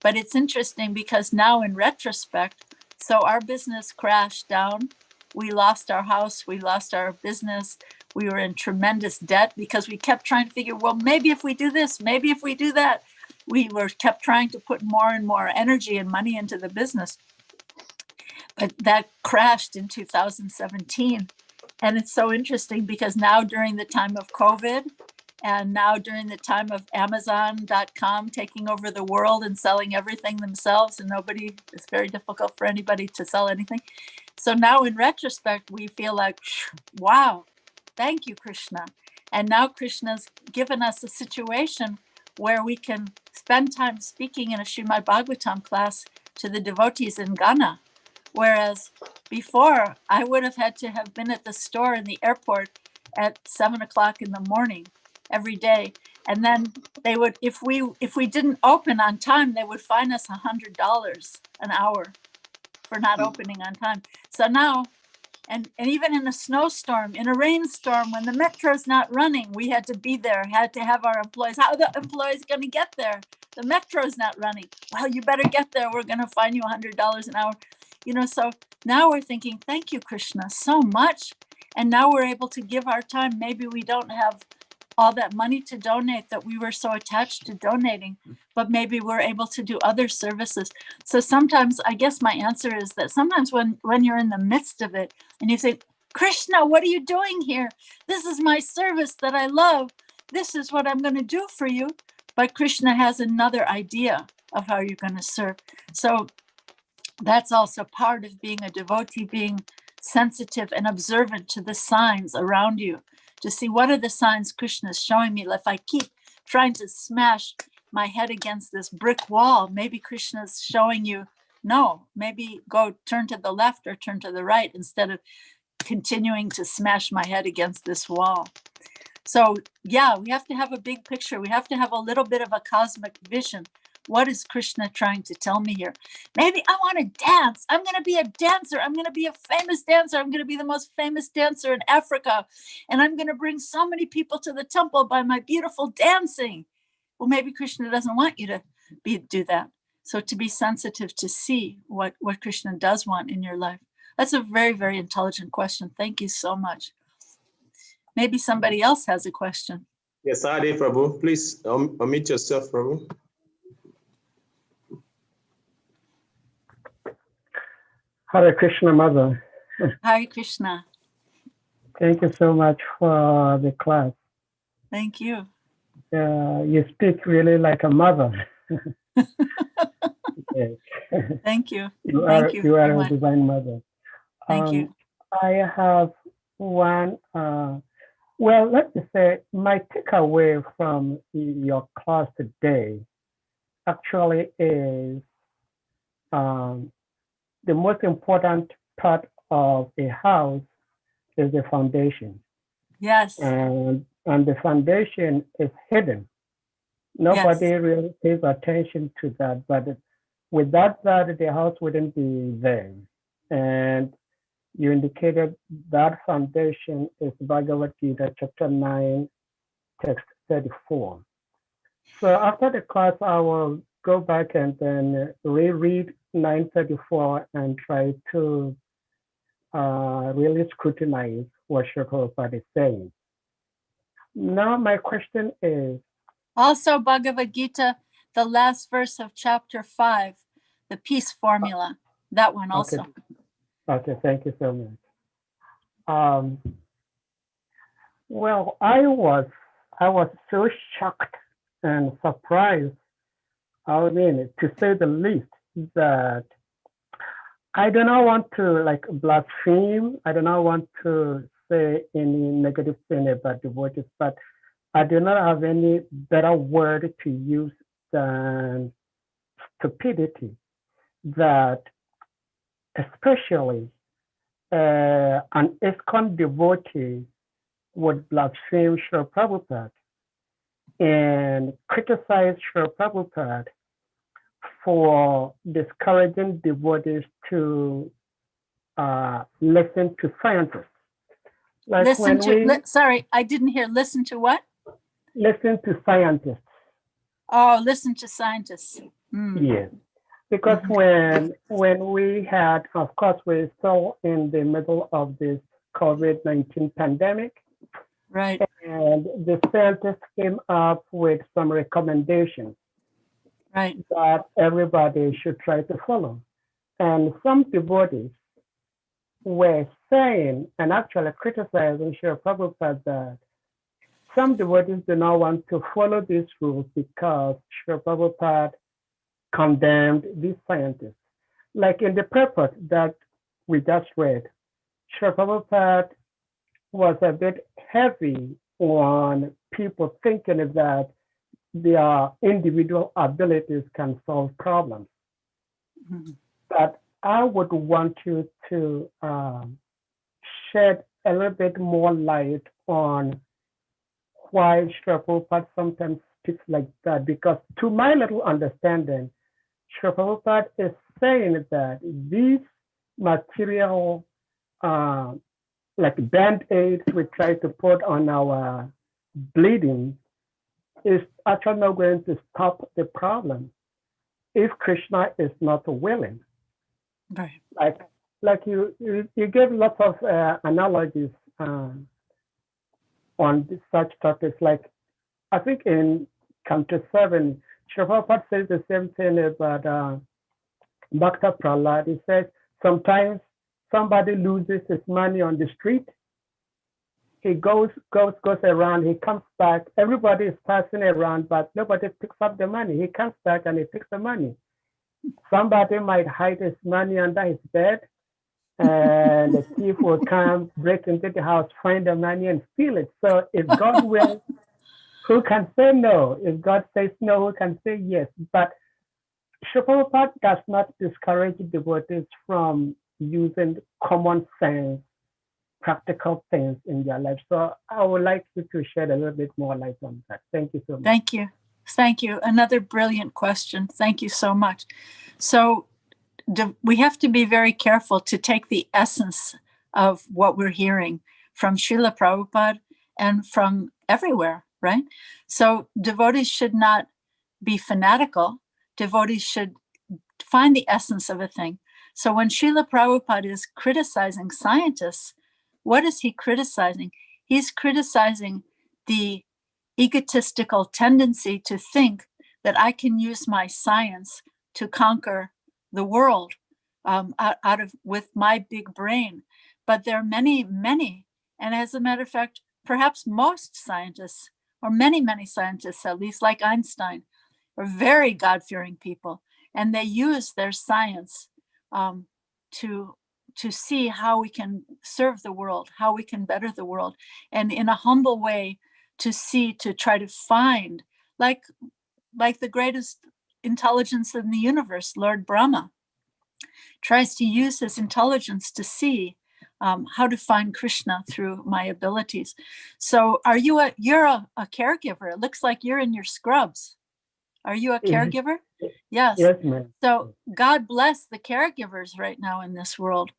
But it's interesting because now in retrospect, so our business crashed down. We lost our house, we lost our business. We were in tremendous debt because we kept trying to figure, well, maybe if we do this, maybe if we do that. We kept trying to put more and more energy and money into the business. But that crashed in 2017. And it's so interesting because now during the time of COVID and now during the time of Amazon.com taking over the world and selling everything themselves, and it's very difficult for anybody to sell anything. So now in retrospect, we feel like, wow, thank you, Krishna. And now Krishna's given us a situation where we can spend time speaking in a Srimad Bhagavatam class to the devotees in Ghana. Whereas before, I would have had to have been at the store in the airport at 7:00 in the morning every day. And then they would, if we didn't open on time, they would fine us $100 an hour. for not opening on time. So now, and even in a snowstorm, in a rainstorm, when the metro's not running, we had to be there, had to have our employees. How are the employees going to get there? The metro's not running. Well, you better get there. We're going to fine you $100 an hour. You know, so now we're thinking, thank you, Krishna, so much. And now we're able to give our time. Maybe we don't have all that money to donate that we were so attached to donating, but maybe we're able to do other services. So sometimes, I guess my answer is that sometimes when you're in the midst of it and you think, Krishna, what are you doing here? This is my service that I love. This is what I'm going to do for you. But Krishna has another idea of how you're going to serve. So that's also part of being a devotee, being sensitive and observant to the signs around you, to see what are the signs Krishna is showing me. If I keep trying to smash my head against this brick wall, maybe Krishna is showing you, no, maybe go turn to the left or turn to the right instead of continuing to smash my head against this wall. So yeah, we have to have a big picture. We have to have a little bit of a cosmic vision. What is Krishna trying to tell me here? Maybe I want to dance. I'm going to be a dancer. I'm going to be a famous dancer. I'm going to be the most famous dancer in Africa. And I'm going to bring so many people to the temple by my beautiful dancing. Well, maybe Krishna doesn't want you to do that. So to be sensitive to see what Krishna does want in your life. That's a very, very intelligent question. Thank you so much. Maybe somebody else has a question. Yes, Adi Prabhu, please unmute yourself, Prabhu. Hare Krishna, Mother. Hare Krishna. Thank you so much for the class. Thank you. You speak really like a mother. Yes. Thank you. You Thank you. You are very a much. divine mother. Thank you. I have one, well, let me say, my takeaway from your class today actually is the most important part of a house is the foundation. Yes. And the foundation is hidden. Nobody really pays attention to that, but without that, the house wouldn't be there. And you indicated that foundation is Bhagavad Gita, chapter 9, text 34. So after the class, I will go back and then reread 934 and try to really scrutinize what Sri Prabhupada is saying. Now, my question is, also Bhagavad Gita, the last verse of chapter 5, the peace formula, that one also. Okay, thank you so much. Well, I was so shocked and surprised, I mean, to say the least, that I do not want to like blaspheme. I do not want to say any negative thing about devotees, but I do not have any better word to use than stupidity. That especially an ISKCON devotee would blaspheme Srila Prabhupada and criticize Srila Prabhupada for discouraging devotees to listen to scientists. Like sorry, I didn't hear. Listen to what? Listen to scientists. Oh, listen to scientists. Yes. Because when we had, of course, we're still in the middle of this COVID-19 pandemic. Right. And the scientists came up with some recommendations that everybody should try to follow. And some devotees were saying and actually criticizing Srila Prabhupada that some devotees do not want to follow these rules because Srila Prabhupada condemned these scientists. Like in the purport that we just read, Srila Prabhupada was a bit heavy on people thinking that their individual abilities can solve problems. But I would want you to shed a little bit more light on why Srila Prabhupada sometimes speaks like that, because to my little understanding, Srila Prabhupada is saying that these material, like band-aids we try to put on our bleeding is actually not going to stop the problem if Krishna is not willing. Right. Like you gave lots of analogies on such topics. Like I think in Canto 7, Prabhupada says the same thing about Dr. Prahlad. He says sometimes somebody loses his money on the street. He goes around, he comes back, everybody is passing around, but nobody picks up the money. He comes back and he picks the money. Somebody might hide his money under his bed, and the thief will come, break into the house, find the money and steal it. So if God wills, who can say no? If God says no, who can say yes? But Prabhupada does not discourage devotees from using common sense, practical things in their life. So I would like you to shed a little bit more light on that. Thank you so much. Thank you. Thank you. Another brilliant question. Thank you so much. So we have to be very careful to take the essence of what we're hearing from Srila Prabhupada and from everywhere, right? So devotees should not be fanatical. Devotees should find the essence of a thing. So when Srila Prabhupada is criticizing scientists, what is he criticizing? He's criticizing the egotistical tendency to think that I can use my science to conquer the world with my big brain. But there are many, and as a matter of fact, perhaps most scientists, or many scientists at least, like Einstein, are very God-fearing people, and they use their science to see how we can serve the world, how we can better the world, and in a humble way to try to find, like the greatest intelligence in the universe, Lord Brahma, tries to use his intelligence to see how to find Krishna through my abilities. So you're a caregiver. It looks like you're in your scrubs. Are you a caregiver? Yes. Yes, ma'am. So God bless the caregivers right now in this world.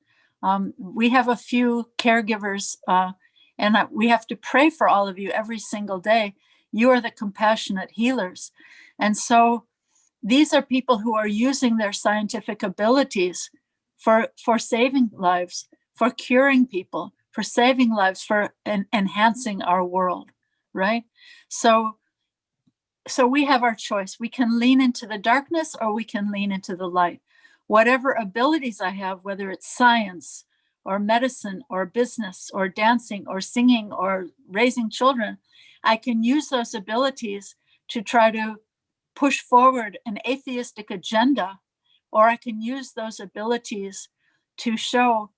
We have a few caregivers, and we have to pray for all of you every single day. You are the compassionate healers. And so these are people who are using their scientific abilities for saving lives, for curing people, for saving lives, for enhancing our world, right? So we have our choice. We can lean into the darkness or we can lean into the light. Whatever abilities I have, whether it's science or medicine or business or dancing or singing or raising children, I can use those abilities to try to push forward an atheistic agenda, or I can use those abilities to show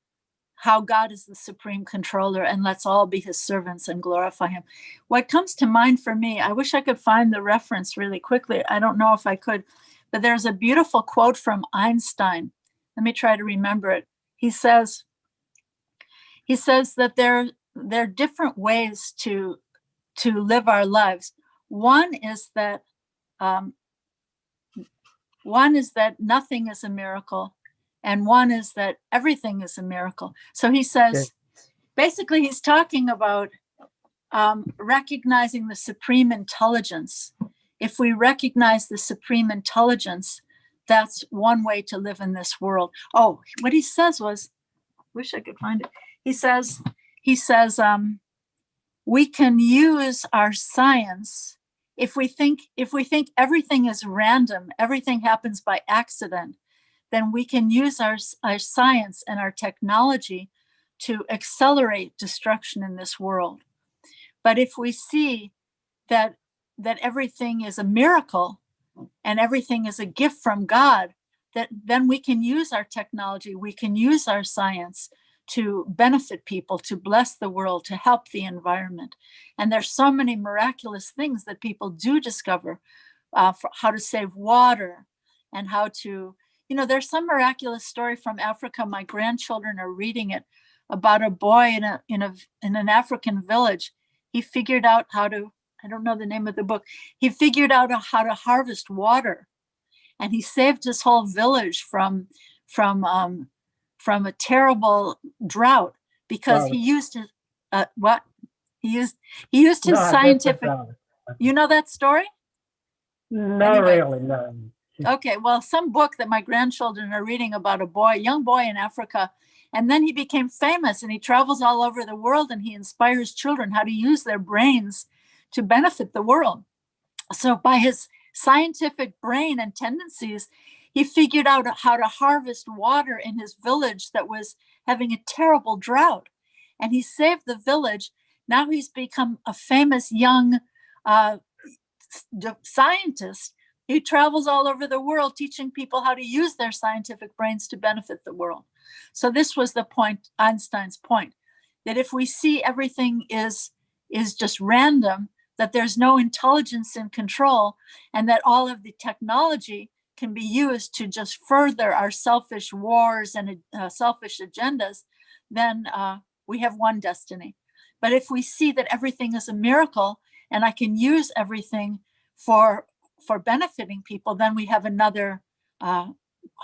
how God is the supreme controller, and let's all be his servants and glorify him. What comes to mind for me, I wish I could find the reference really quickly. I don't know if I could, but there's a beautiful quote from Einstein. Let me try to remember it. He says that there are different ways to live our lives. One is that nothing is a miracle, and one is that everything is a miracle. So he says, basically, he's talking about recognizing the supreme intelligence. If we recognize the supreme intelligence, that's one way to live in this world. Oh, what he says was, wish I could find it. He says, we can use our science. If we think everything is random, everything happens by accident, then we can use our science and our technology to accelerate destruction in this world. But if we see that everything is a miracle and everything is a gift from God, then we can use our technology, we can use our science to benefit people, to bless the world, to help the environment. And there's so many miraculous things that people do discover, for how to save water and how to, there's some miraculous story from Africa. My grandchildren are reading it about a boy in an African village. He figured out how to, I don't know the name of the book. He figured out how to harvest water, and he saved his whole village from from a terrible drought because he used his what? He used his scientific. You know that story? No, Anyway. really, no. Okay, well, some book that my grandchildren are reading about a young boy in Africa, and then he became famous and he travels all over the world and he inspires children how to use their brains to benefit the world. So by his scientific brain and tendencies, he figured out how to harvest water in his village that was having a terrible drought. And he saved the village. Now he's become a famous young scientist. He travels all over the world teaching people how to use their scientific brains to benefit the world. So this was the point, Einstein's point, that if we see everything is just random, that there's no intelligence in control, and that all of the technology can be used to just further our selfish wars and selfish agendas, then we have one destiny. But if we see that everything is a miracle and I can use everything for benefiting people, then we have another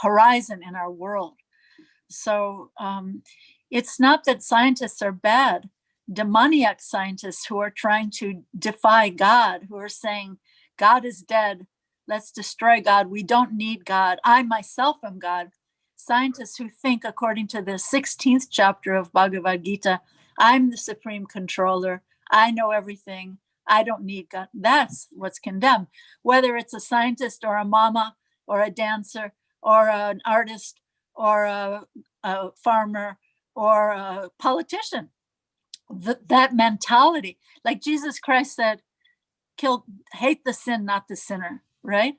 horizon in our world. So it's not that scientists are bad. Demoniac scientists who are trying to defy God, who are saying, God is dead, let's destroy God, we don't need God, I myself am God. Scientists who think, according to the 16th chapter of Bhagavad Gita, I'm the supreme controller, I know everything, I don't need God. That's what's condemned. Whether it's a scientist or a mama or a dancer or an artist or a farmer or a politician, that mentality, like Jesus Christ said, hate the sin, not the sinner, right?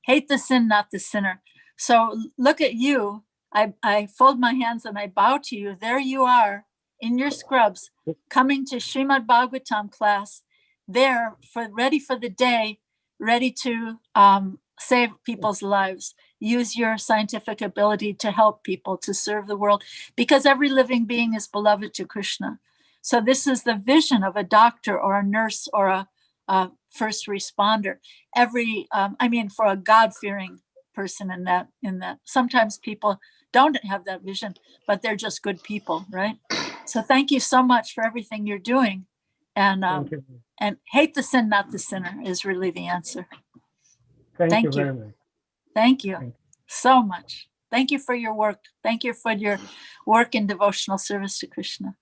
Hate the sin, not the sinner. So look at you. I fold my hands and I bow to you. There you are in your scrubs, coming to Srimad Bhagavatam class, there ready for the day, ready to save people's lives. Use your scientific ability to help people, to serve the world, because every living being is beloved to Krishna. So this is the vision of a doctor or a nurse or a first responder. For a God-fearing person in that. Sometimes people don't have that vision, but they're just good people, right? So thank you so much for everything you're doing. And hate the sin, not the sinner is really the answer. Thank you very much. Thank you so much. Thank you for your work. Thank you for your work in devotional service to Krishna.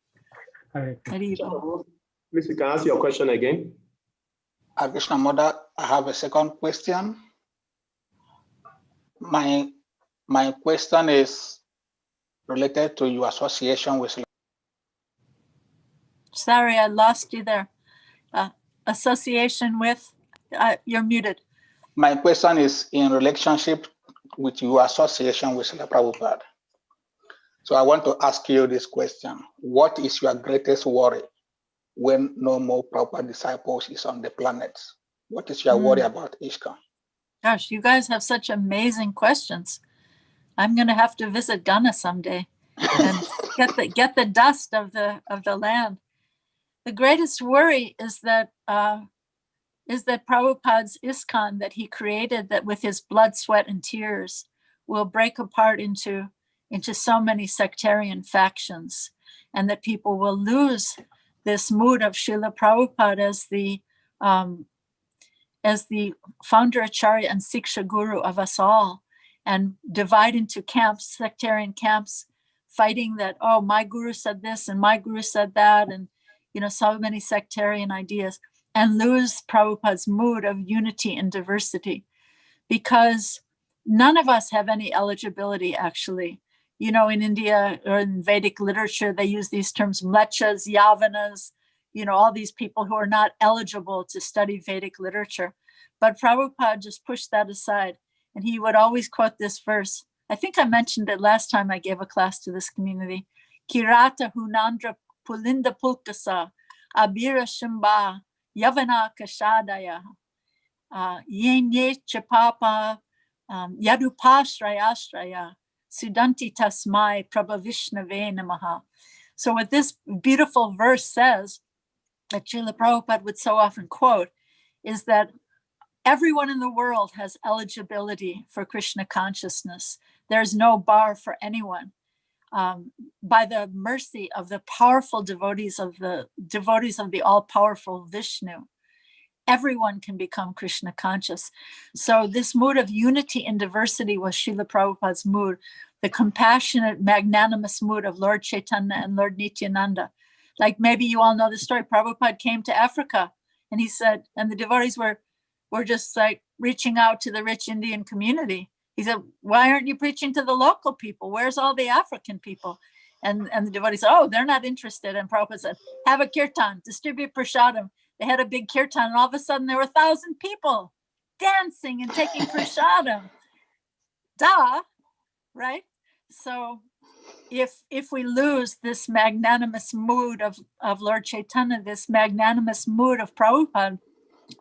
Please, you can ask your question again. Krishna Mother, I have a second question. My question is related to your association with. Sorry, I lost you there. Association with, you're muted. My question is in relationship with your association with Srila Prabhupada. So I want to ask you this question. What is your greatest worry when no more Prabhupada disciples is on the planet? What is your worry about ISKCON? Gosh, you guys have such amazing questions. I'm going to have to visit Ghana someday and get the dust of the land. The greatest worry is that Prabhupada's ISKCON that he created, that with his blood, sweat, and tears, will break apart into so many sectarian factions, and that people will lose this mood of Srila Prabhupada as the founder Acharya and Siksha Guru of us all, and divide into camps, sectarian camps, fighting that, oh, my guru said this and my guru said that, and so many sectarian ideas, and lose Prabhupada's mood of unity and diversity, because none of us have any eligibility, actually. In India or in Vedic literature, they use these terms, mlechas, yavanas, all these people who are not eligible to study Vedic literature. But Prabhupada just pushed that aside, and he would always quote this verse. I think I mentioned it last time I gave a class to this community. Kirata hunandra pulinda pulkasa, abira shimba, yavana kashadaya, yenye chapapa, yadupashrayashraya, sudanti tasmai prabhavishnave namaha. So what this beautiful verse says, that Srila Prabhupada would so often quote, is that everyone in the world has eligibility for Krishna consciousness. There's no bar for anyone. by the mercy of the powerful devotees of the all-powerful Vishnu, everyone can become Krishna conscious. So this mood of unity in diversity was Srila Prabhupada's mood, the compassionate, magnanimous mood of Lord Chaitanya and Lord Nityananda. Like maybe you all know the story. Prabhupada came to Africa and he said, and the devotees were just like reaching out to the rich Indian community. He said, why aren't you preaching to the local people? Where's all the African people? And the devotees said, oh, they're not interested. And Prabhupada said, have a kirtan, distribute prasadam. They had a big kirtan, and all of a sudden there were 1,000 people dancing and taking prasadam. Duh, right? So if we lose this magnanimous mood of Lord Chaitanya, this magnanimous mood of Prabhupada,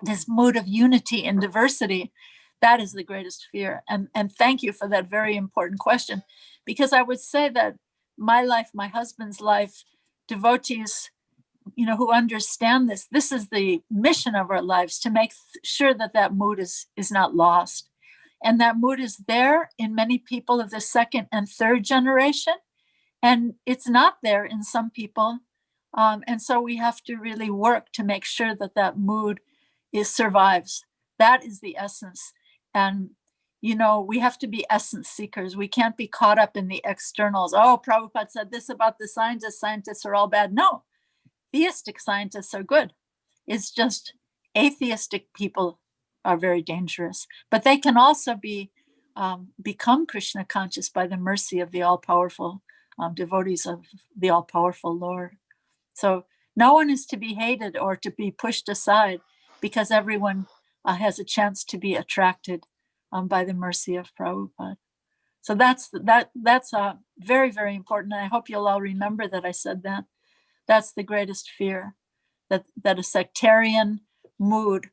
this mood of unity and diversity, that is the greatest fear. And thank you for that very important question, because I would say that my life, my husband's life, devotees, who understand this is the mission of our lives, to make sure that mood is not lost. And that mood is there in many people of the second and third generation, and it's not there in some people. And so we have to really work to make sure that mood survives. That is the essence. And, we have to be essence seekers. We can't be caught up in the externals. Oh, Prabhupada said this about the scientists. Scientists are all bad. No, theistic scientists are good. It's just atheistic people are very dangerous. But they can also become Krishna conscious by the mercy of the all-powerful devotees of the all-powerful Lord. So no one is to be hated or to be pushed aside, because everyone has a chance to be attracted by the mercy of Prabhupada. So that's very, very important. And I hope you'll all remember that I said that. That's the greatest fear, that a sectarian mood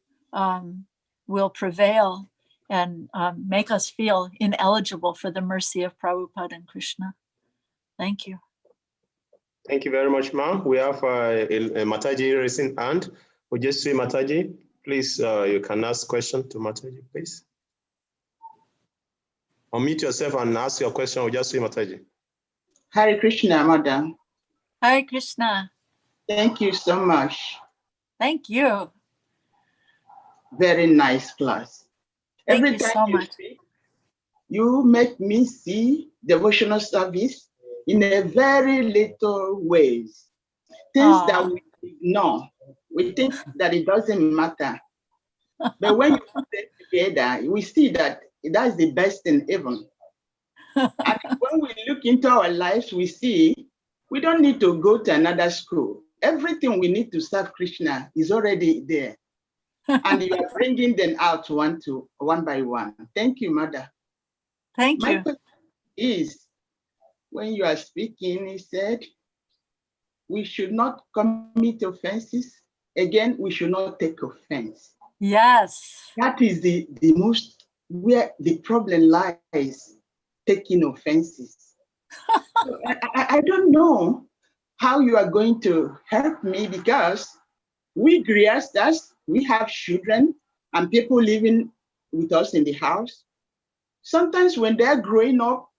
will prevail and make us feel ineligible for the mercy of Prabhupada and Krishna. Thank you. Thank you very much, ma'am. We have Mataji raising hand. Ojaswi Mataji, please, you can ask question to Mataji, please. Unmute yourself and ask your question, Ojaswi Mataji. Hare Krishna, madam. Hare Krishna. Thank you so much. Thank you. Very nice class. Thank Every you time so you much. speak, you make me see devotional service in a very little ways. Things that we ignore. We think that it doesn't matter. But when you put it together, we see that that's the best in heaven. And when we look into our lives, we see we don't need to go to another school. Everything we need to serve Krishna is already there. And you are bringing them out one by one. Thank you, Mother. Thank My you. question is, when you are speaking, he said, we should not commit offenses. Again, we should not take offense. Yes. That is the most, where the problem lies, taking offenses. So I don't know how you are going to help me, because we Grihasthas, we have children and people living with us in the house. Sometimes when they're growing up,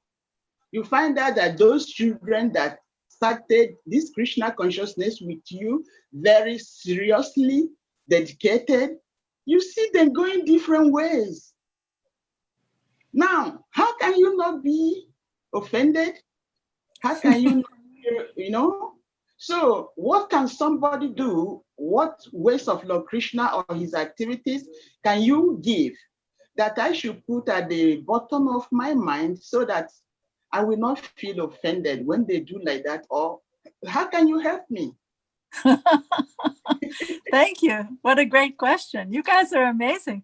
you find out that those children that started this Krishna consciousness with you very seriously, dedicated, you see them going different ways. Now, how can you not be offended? How can you not, So what can somebody do? What ways of Lord Krishna or his activities can you give that I should put at the bottom of my mind so that I will not feel offended when they do like that? Or how can you help me? Thank you. What a great question. You guys are amazing.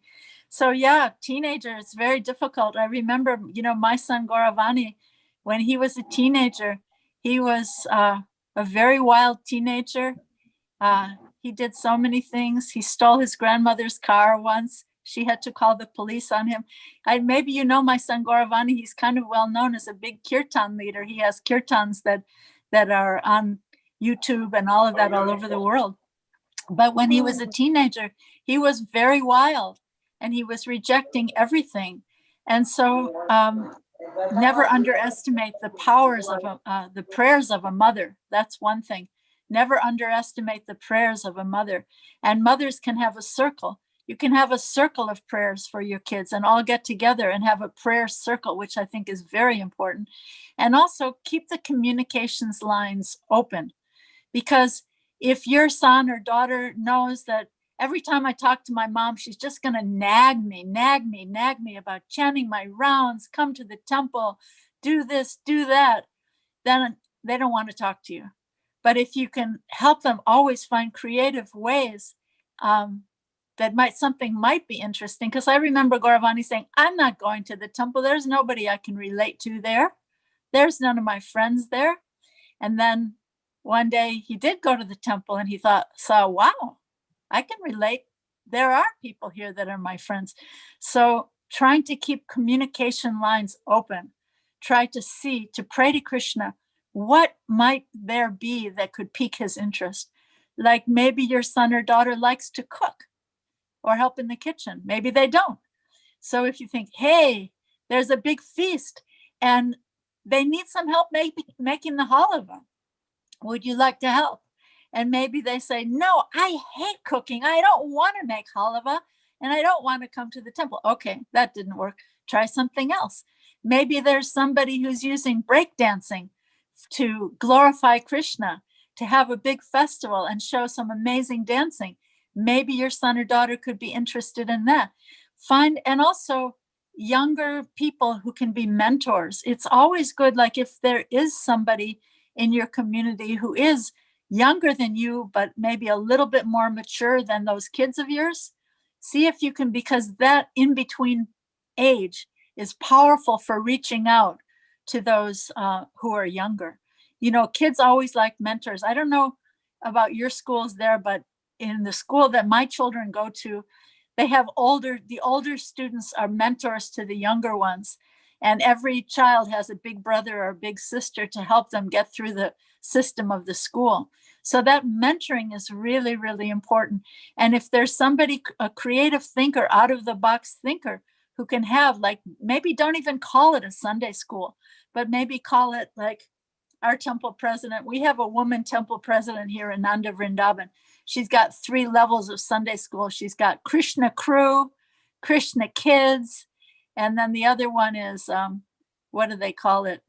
So yeah, teenager, it's very difficult. I remember, my son Gauravani, when he was a teenager, he was a very wild teenager. He did so many things. He stole his grandmother's car once. She had to call the police on him. Maybe my son Gauravani, he's kind of well known as a big kirtan leader. He has kirtans that are on YouTube and all of that all over the world. But when he was a teenager, he was very wild and he was rejecting everything. And so Never underestimate the powers of the prayers of a mother. That's one thing. Never underestimate the prayers of a mother. And mothers can have a circle. You can have a circle of prayers for your kids and all get together and have a prayer circle, which I think is very important. And also keep the communications lines open, because if your son or daughter knows that every time I talk to my mom, she's just going to nag me about chanting my rounds, come to the temple, do this, do that, then they don't want to talk to you. But if you can help them always find creative ways, something might be interesting. Because I remember Gauravani saying, I'm not going to the temple. There's nobody I can relate to there. There's none of my friends there. And then one day he did go to the temple and he saw, wow, I can relate. There are people here that are my friends. So trying to keep communication lines open, try to pray to Krishna, what might there be that could pique his interest? Like maybe your son or daughter likes to cook or help in the kitchen. Maybe they don't. So if you think, hey, there's a big feast and they need some help making the halava, would you like to help? And maybe they say, no, I hate cooking. I don't want to make halava and I don't want to come to the temple. Okay, that didn't work. Try something else. Maybe there's somebody who's using breakdancing to glorify Krishna, to have a big festival and show some amazing dancing. Maybe your son or daughter could be interested in that. And also younger people who can be mentors. It's always good, like if there is somebody in your community who is younger than you, but maybe a little bit more mature than those kids of yours, see if you can, because that in between age is powerful for reaching out to those who are younger. You know, kids always like mentors. I don't know about your schools there, but in the school that my children go to, they have the older students are mentors to the younger ones. And every child has a big brother or a big sister to help them get through the system of the school. So that mentoring is really, really important. And if there's somebody, a creative thinker, out of the box thinker, who can have, like, maybe don't even call it a Sunday school, but maybe call it like our temple president. We have a woman temple president here in Nanda Vrindavan. She's got 3 levels of Sunday school. She's got Krishna Crew, Krishna Kids, and then the other one is, what do they call it?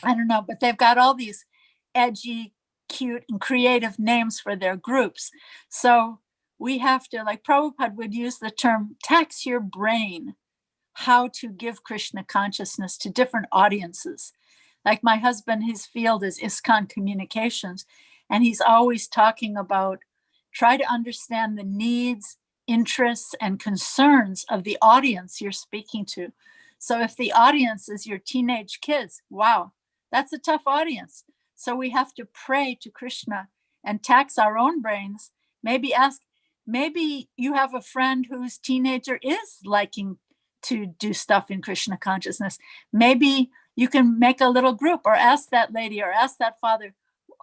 I don't know, but they've got all these edgy, cute, and creative names for their groups. So we have to, like Prabhupada would use the term, tax your brain, how to give Krishna consciousness to different audiences. Like my husband, his field is ISKCON communications, and he's always talking about try to understand the needs, interests, and concerns of the audience you're speaking to. So if the audience is your teenage kids, wow, that's a tough audience. So we have to pray to Krishna and tax our own brains. Maybe you have a friend whose teenager is liking to do stuff in Krishna consciousness. Maybe you can make a little group, or ask that lady or ask that father,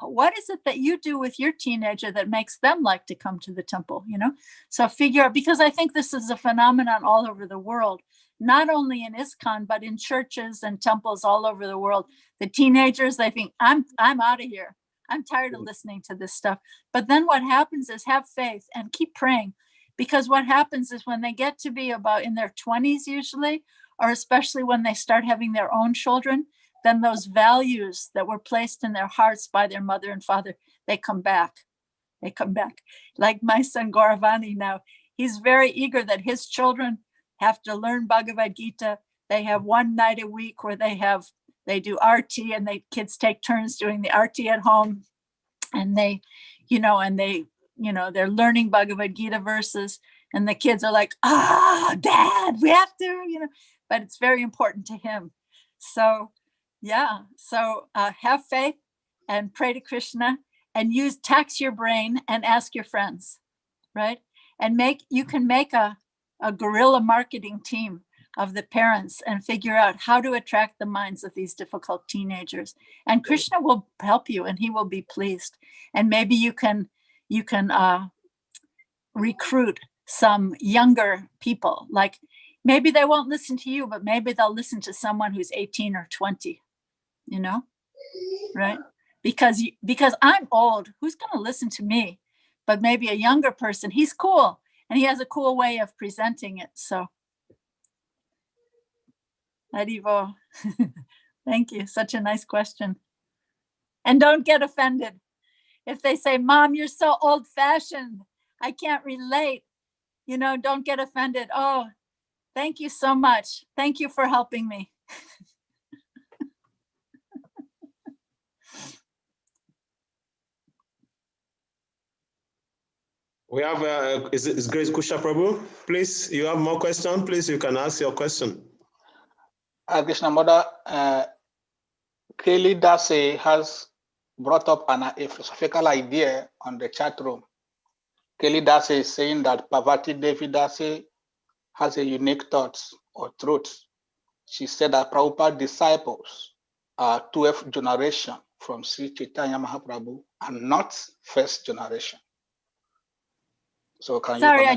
what is it that you do with your teenager that makes them like to come to the temple, you know? So figure out, because I think this is a phenomenon all over the world, not only in ISKCON, but in churches and temples all over the world. The teenagers, they think, I'm out of here. I'm tired of listening to this stuff. But then what happens is have faith and keep praying, because what happens is when they get to be about in their 20s usually, or especially when they start having their own children, then those values that were placed in their hearts by their mother and father, they come back. They come back. Like my son Gauravani now, he's very eager that his children have to learn Bhagavad Gita. They have one night a week where they do RT, and kids take turns doing the RT at home. And they're learning Bhagavad Gita verses, and the kids are like, Dad, we have to, but it's very important to him. So have faith and pray to Krishna, and tax your brain and ask your friends, right? And you can make a guerrilla marketing team of the parents and figure out how to attract the minds of these difficult teenagers. And Krishna will help you, and he will be pleased. And maybe you can recruit some younger people. Like maybe they won't listen to you, but maybe they'll listen to someone who's 18 or 20, you know, right? Because I'm old, who's going to listen to me? But maybe a younger person, he's cool and he has a cool way of presenting it. So, Haribo, thank you. Such a nice question. And don't get offended. If they say, Mom, you're so old fashioned, I can't relate, you know, don't get offended. Oh, thank you so much. Thank you for helping me. We have, is Grace Kusha Prabhu? Please, you have more questions? Please, you can ask your question. Krishna Mother, Kelly Dasi has brought up a philosophical idea on the chat room. Kelly Dasi is saying that Parvati Devi Dasi has a unique thoughts or truth. She said that Prabhupada disciples are 12th generation from Sri Chaitanya Mahaprabhu and not first generation. So can Sorry, you I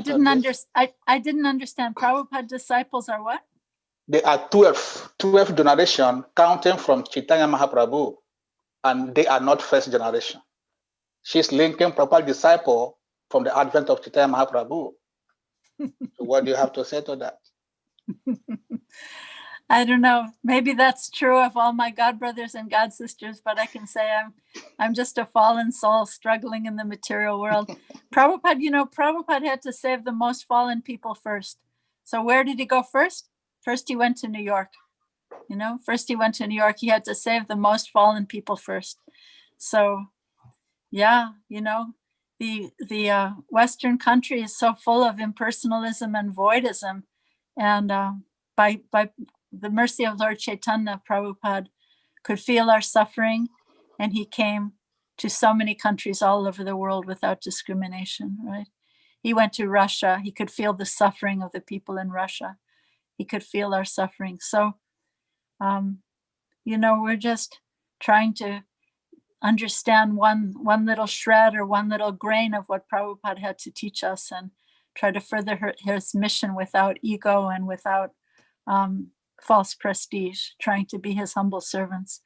didn't understand. Prabhupada disciples are what? They are 12th generation counting from Chaitanya Mahaprabhu, and they are not first generation. She's linking Prabhupada disciple from the advent of Chaitanya Mahaprabhu. So what do you have to say to that? I don't know. Maybe that's true of all my God brothers and God sisters, but I can say I'm just a fallen soul struggling in the material world. Prabhupada, you know, Prabhupada had to save the most fallen people first. So where did he go first? First, he went to New York. You know, first he went to New York. He had to save the most fallen people first. So, yeah, you know, the Western country is so full of impersonalism and voidism, and by the mercy of Lord Chaitanya, Prabhupada could feel our suffering, and he came to so many countries all over the world without discrimination, right? He went to Russia. He could feel the suffering of the people in Russia. He could feel our suffering. So, you know, we're just trying to understand one little shred or one little grain of what Prabhupada had to teach us and try to further his mission without ego and without false prestige, trying to be his humble servants.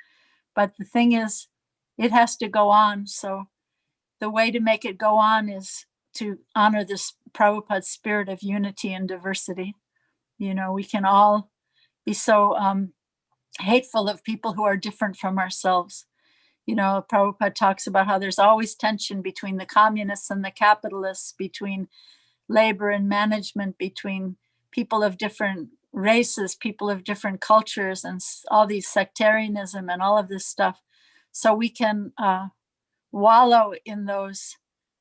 But the thing is, it has to go on. So the way to make it go on is to honor this Prabhupada spirit of unity and diversity. You know, we can all be so hateful of people who are different from ourselves. You know, Prabhupada talks about how there's always tension between the communists and the capitalists, between labor and management, between people of different races, people of different cultures, and all these sectarianism and all of this stuff. So we can wallow in those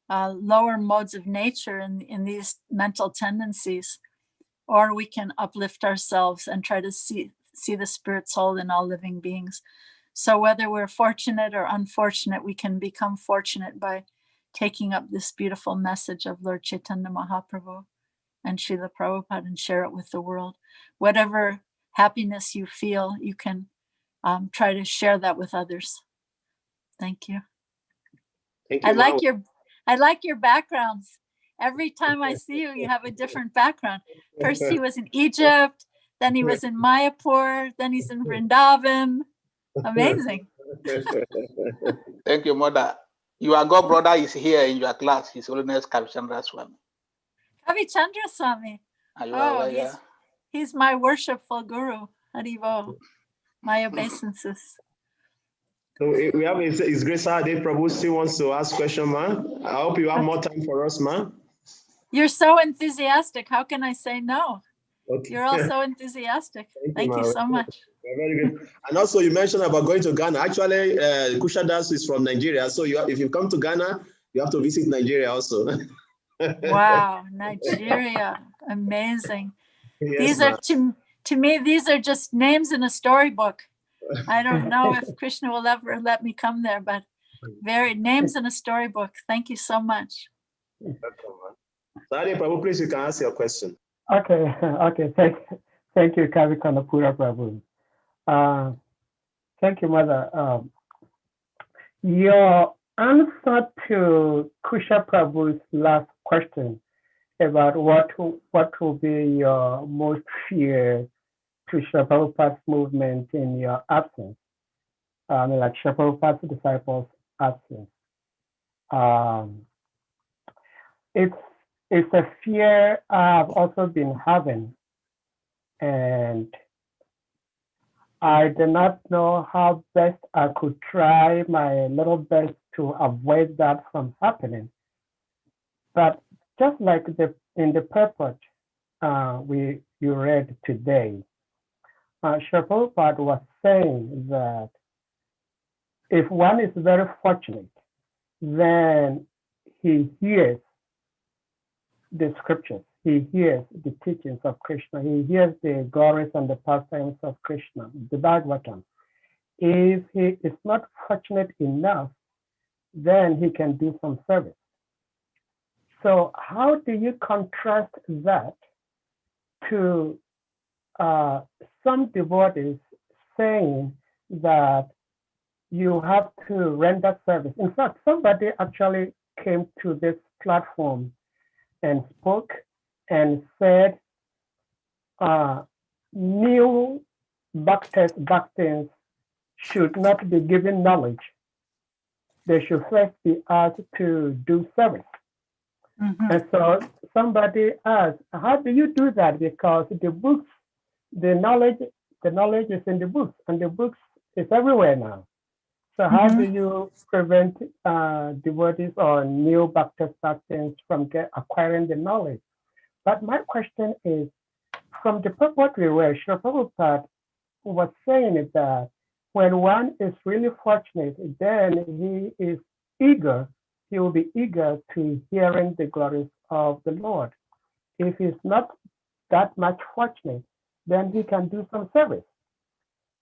lower modes of nature, in these mental tendencies, or we can uplift ourselves and try to see the spirit soul in all living beings. So whether we're fortunate or unfortunate, we can become fortunate by taking up this beautiful message of Lord Chaitanya Mahaprabhu and Srila Prabhupada and share it with the world. Whatever happiness you feel, you can try to share that with others. Thank you. Thank you, I like your backgrounds. Every time I see you, you have a different background. First he was in Egypt, then he was in Mayapur, then he's in Vrindavan. Amazing. Thank you, Mother. Your god brother is here in your class. His Holiness Kavichandra Swami. Kavichandra Swami. Are you aware? Yeah? He's my worshipful guru. Haribo. My obeisances. So we have His Grace Ade Prabhu still wants to ask question, man. I hope you have more time for us, man. You're so enthusiastic. How can I say no? Okay. You're all so enthusiastic. Thank you so much. Very good. And also you mentioned about going to Ghana. Actually, Kusha Das is from Nigeria. So if you come to Ghana, you have to visit Nigeria also. Wow, Nigeria. Amazing. Yes, these are, to me, these are just names in a storybook. I don't know if Krishna will ever let me come there, but names in a storybook. Thank you so much. Sari Prabhu, please, you can ask your question. Okay, thank you, Kavikanapura Prabhu. Thank you, Mother. Your answer to Kusha Prabhu's last question about what will be your most fear to Srila Prabhupada's movement in your absence, like Srila Prabhupada's disciples' absence. It's a fear I've also been having, and I do not know how best I could try my little best to avoid that from happening. But just like in the purport you read today, Srila Prabhupada was saying that if one is very fortunate, then he hears the scriptures, he hears the teachings of Krishna, he hears the glories and the pastimes of Krishna, the Bhagavatam. If he is not fortunate enough, then he can do some service. So how do you contrast that to some devotees saying that you have to render service? In fact, somebody actually came to this platform and spoke and said new bhaktas should not be given knowledge. They should first be asked to do service. Mm-hmm. And so somebody asked, how do you do that? Because the books, the knowledge is in the books, and the books is everywhere now. So how do you prevent devotees or new bhaktas from acquiring the knowledge? But my question is, from the purport we read, Srila Prabhupada was saying that when one is really fortunate, then he is eager, he will be eager to hearing the glories of the Lord. If he's not that much fortunate, then he can do some service.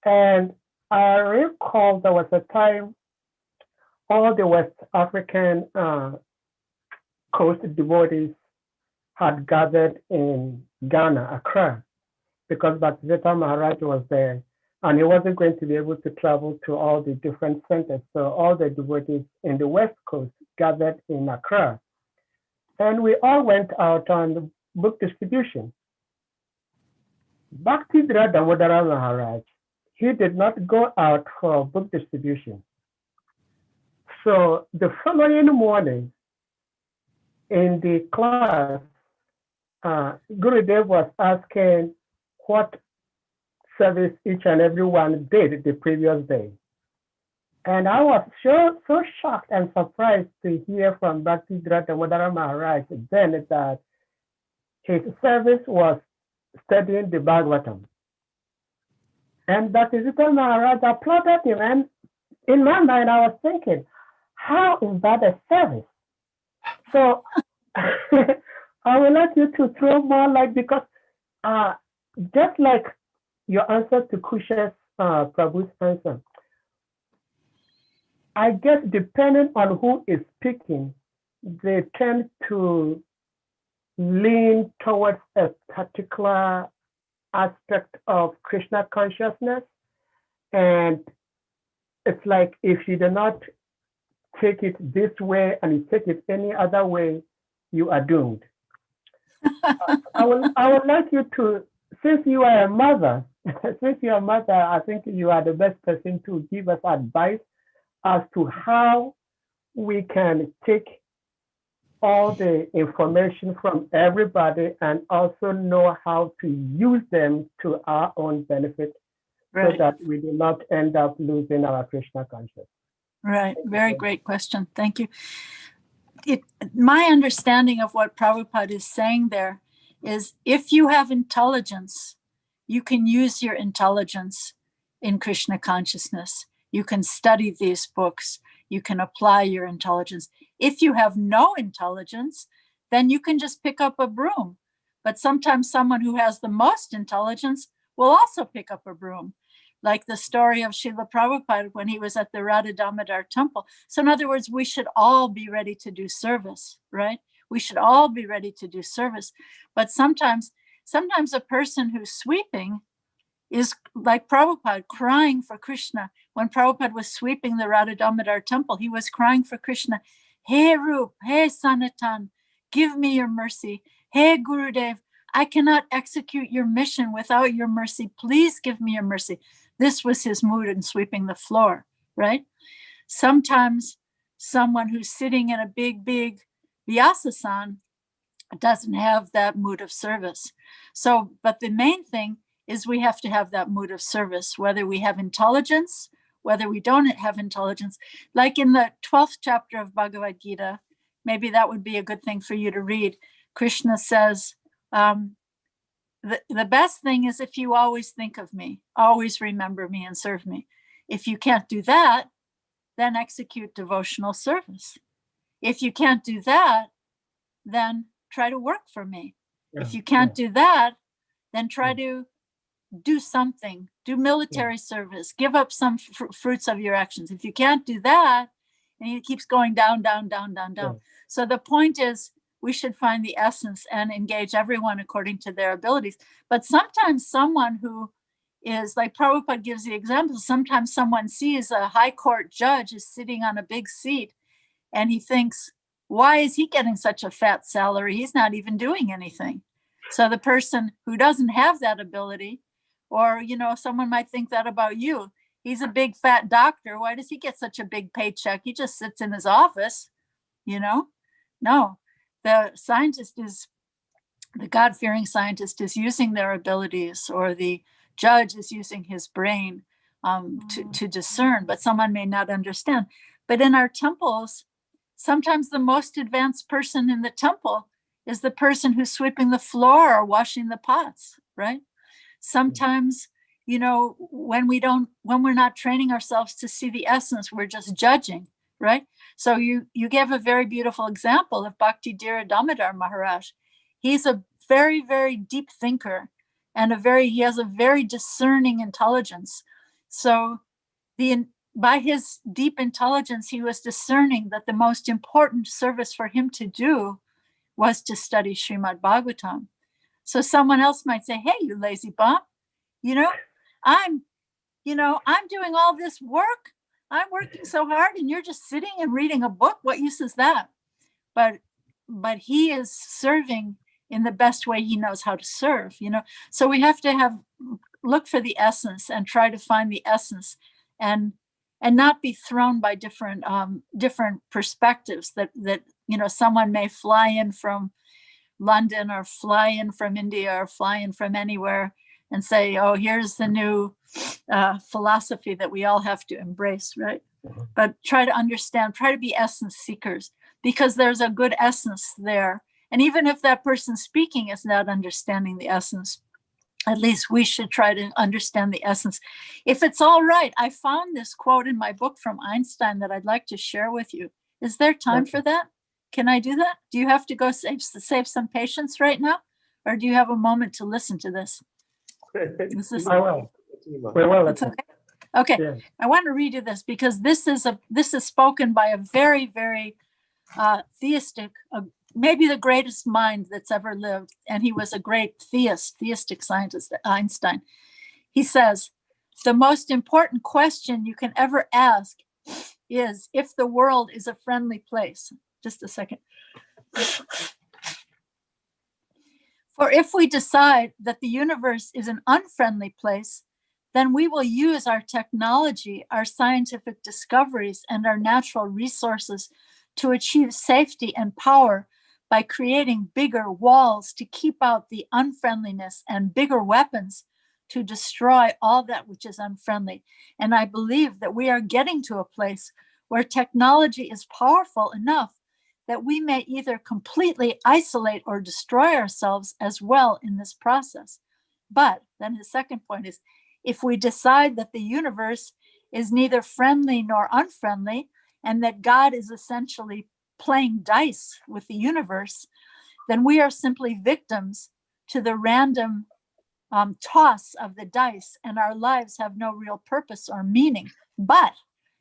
And I recall there was a time all the West African coast devotees had gathered in Ghana, Accra, because Bhaktisiddhanta Maharaj was there, and he wasn't going to be able to travel to all the different centers. So all the devotees in the West Coast gathered in Accra. And we all went out on book distribution. Bhaktisiddhanta Maharaj, he did not go out for book distribution. So the following morning in the class, Gurudev was asking what service each and every one did the previous day. And I was so shocked and surprised to hear from Bhaktisiddhanta Maharaj then that his service was studying the Bhagavatam. And Bhaktisiddhanta Maharaj applauded him. And in my mind, I was thinking, how is that a service? So I would like you to throw more light, because just like your answer to Kusha's Prabhu's answer, I guess depending on who is speaking, they tend to lean towards a particular aspect of Krishna consciousness. And it's like if you do not take it this way and you take it any other way, you are doomed. I would like you to, since you are a mother, I think you are the best person to give us advice as to how we can take all the information from everybody and also know how to use them to our own benefit, right, so that we do not end up losing our Krishna consciousness. Right. Very great question. Thank you. My understanding of what Prabhupada is saying there is, if you have intelligence, you can use your intelligence in Krishna consciousness. You can study these books. You can apply your intelligence. If you have no intelligence, then you can just pick up a broom. But sometimes someone who has the most intelligence will also pick up a broom, like the story of Srila Prabhupada when he was at the Radha Damodar temple. So in other words, we should all be ready to do service, right? We should all be ready to do service. But sometimes a person who's sweeping is like Prabhupada, crying for Krishna. When Prabhupada was sweeping the Radha Damodar temple, he was crying for Krishna. Hey Rup, hey Sanatan, give me your mercy. Hey, Gurudev, I cannot execute your mission without your mercy. Please give me your mercy. This was his mood in sweeping the floor, right? Sometimes someone who's sitting in a big vyasasana doesn't have that mood of service. So, but the main thing is we have to have that mood of service, whether we have intelligence, whether we don't have intelligence. Like in the 12th chapter of Bhagavad Gita, maybe that would be a good thing for you to read. Krishna says, the best thing is if you always think of me, always remember me and serve me. If you can't do that, then execute devotional service. If you can't do that, then try to work for me. If you can't do that, then try to do something, do military service, give up some fruits of your actions. If you can't do that, and it keeps going down. So the point is, we should find the essence and engage everyone according to their abilities. But sometimes someone who is, like Prabhupada gives the example, sometimes someone sees a high court judge is sitting on a big seat and he thinks, why is he getting such a fat salary? He's not even doing anything. So the person who doesn't have that ability, or, someone might think that about you. He's a big fat doctor. Why does he get such a big paycheck? He just sits in his office, No, the God-fearing scientist is using their abilities, or the judge is using his brain to discern, but someone may not understand. But in our temples, sometimes the most advanced person in the temple is the person who's sweeping the floor or washing the pots, right? Sometimes, when we're not training ourselves to see the essence, we're just judging, right? So you gave a very beautiful example of Bhakti Dhira Damodar Maharaj. He's a very, very deep thinker, and he has a very discerning intelligence. So by his deep intelligence, he was discerning that the most important service for him to do was to study Srimad Bhagavatam. So someone else might say, hey, you lazy bum, I'm doing all this work. I'm working so hard and you're just sitting and reading a book. What use is that? But he is serving in the best way he knows how to serve, So we have to look for the essence and try to find the essence, and not be thrown by different perspectives that someone may fly in from London or fly in from India or fly in from anywhere and say, oh, here's the new philosophy that we all have to embrace, right? But try to understand, try to be essence seekers, because there's a good essence there. And even if that person speaking is not understanding the essence, at least we should try to understand the essence. If it's all right, I found this quote in my book from Einstein that I'd like to share with you. Is there time for that? Can I do that? Do you have to go save some patience right now? Or do you have a moment to listen to this? I will. It's okay. Okay, yeah. I want to read you this because this is spoken by a very, very theistic, maybe the greatest mind that's ever lived. And he was a great theistic scientist, Einstein. He says, the most important question you can ever ask is if the world is a friendly place. Just a second. For if we decide that the universe is an unfriendly place, then we will use our technology, our scientific discoveries, and our natural resources to achieve safety and power by creating bigger walls to keep out the unfriendliness and bigger weapons to destroy all that which is unfriendly. And I believe that we are getting to a place where technology is powerful enough that we may either completely isolate or destroy ourselves as well in this process. But then his second point is, if we decide that the universe is neither friendly nor unfriendly, and that God is essentially playing dice with the universe, then we are simply victims to the random toss of the dice, and our lives have no real purpose or meaning. But,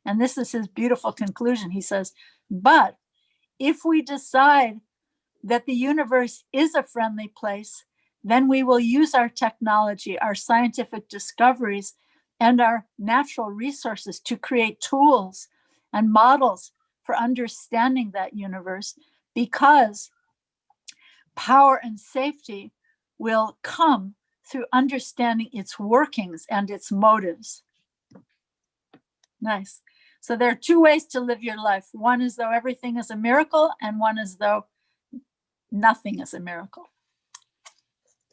and this is his beautiful conclusion, he says, but if we decide that the universe is a friendly place, then we will use our technology, our scientific discoveries, and our natural resources to create tools and models for understanding that universe, because power and safety will come through understanding its workings and its motives. Nice. So there are two ways to live your life. One is though everything is a miracle, and one is though nothing is a miracle.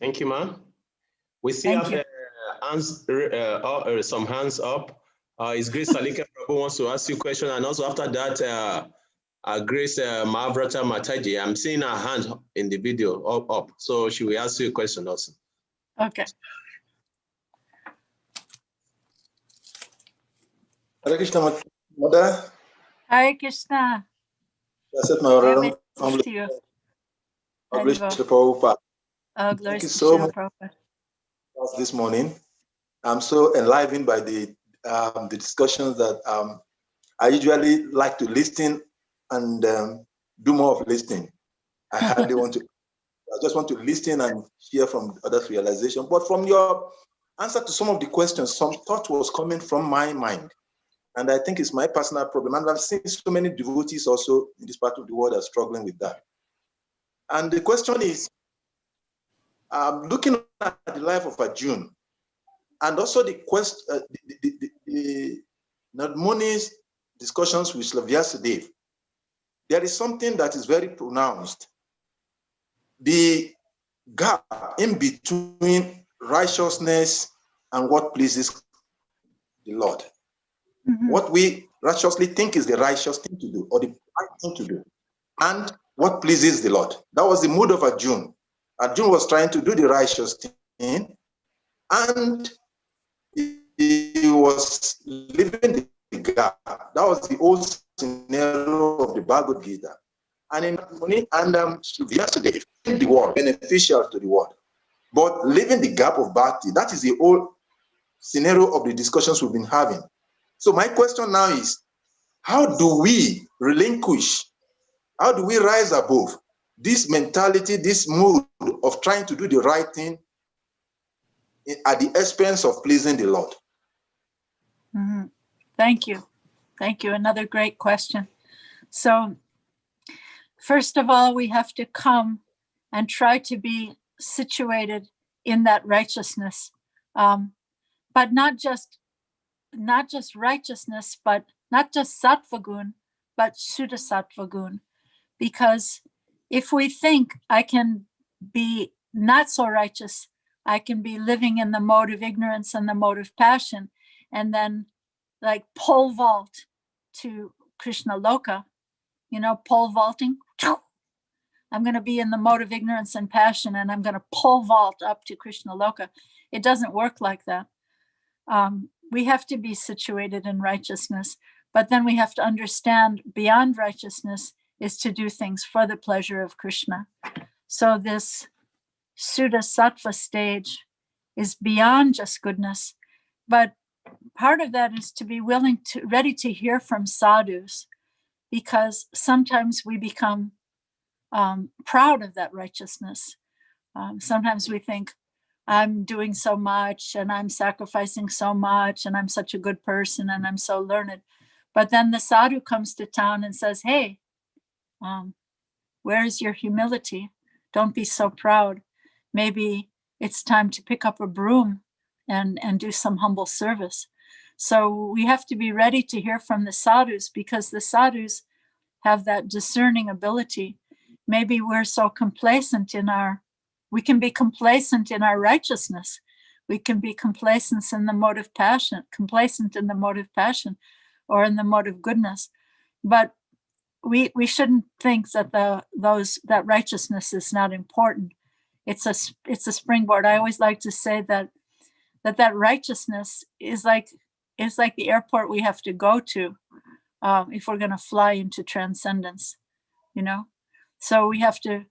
Thank you, ma'am. We still have some hands up. Is Grace Salika Prabhu wants to ask you a question, and also after that, Grace Mavrata Mataji. I'm seeing her hand in the video up, so she will ask you a question also. Okay. Hare Krishna, Mother. Hare Krishna. That's it, my Very family. to you. Glory to Prabhupada. Oh, glory Thank you to so much Prabhupada. this morning. I'm so enlivened by the discussions that I usually like to listen and do more of listening. I hardly want to. I just want to listen and hear from others' realization. But from your answer to some of the questions, some thought was coming from my mind. And I think it's my personal problem. And I've seen so many devotees also in this part of the world are struggling with that. And the question is, looking at the life of Arjuna, and also the question, Nadmuni's discussions with Vyasadeva, there is something that is very pronounced. The gap in between righteousness and what pleases the Lord. Mm-hmm. What we righteously think is the righteous thing to do, or the right thing to do, and what pleases the Lord. That was the mood of Arjuna. Arjuna was trying to do the righteous thing, and he was living the gap. That was the old scenario of the Bhagavad Gita. And in money and yesterday, the world, beneficial to the world, but living the gap of bhakti, that is the old scenario of the discussions we've been having. So my question now is, how do we relinquish, how do we rise above this mentality, this mood of trying to do the right thing at the expense of pleasing the Lord? Mm-hmm. Thank you. Thank you. Another great question. So first of all, we have to come and try to be situated in that righteousness, but not just righteousness, but not just sattva gun, but shuddha sattva gun. Because if we think I can be not so righteous, I can be living in the mode of ignorance and the mode of passion, and then like pole vault to Krishna Loka, pole vaulting. I'm going to be in the mode of ignorance and passion, and I'm going to pole vault up to Krishna Loka. It doesn't work like that. We have to be situated in righteousness, but then we have to understand beyond righteousness is to do things for the pleasure of Krishna. So this Shuddha Sattva stage is beyond just goodness, but part of that is to be ready to hear from sadhus, because sometimes we become proud of that righteousness. Sometimes we think, I'm doing so much and I'm sacrificing so much and I'm such a good person and I'm so learned. But then the sadhu comes to town and says, hey, where's your humility? Don't be so proud. Maybe it's time to pick up a broom and do some humble service. So we have to be ready to hear from the sadhus, because the sadhus have that discerning ability. Maybe we're so complacent we can be complacent in our righteousness. We can be complacent in the mode of passion, or in the mode of goodness. But we shouldn't think that that righteousness is not important. It's a springboard. I always like to say that righteousness is like the airport we have to go to if we're going to fly into transcendence, So we have to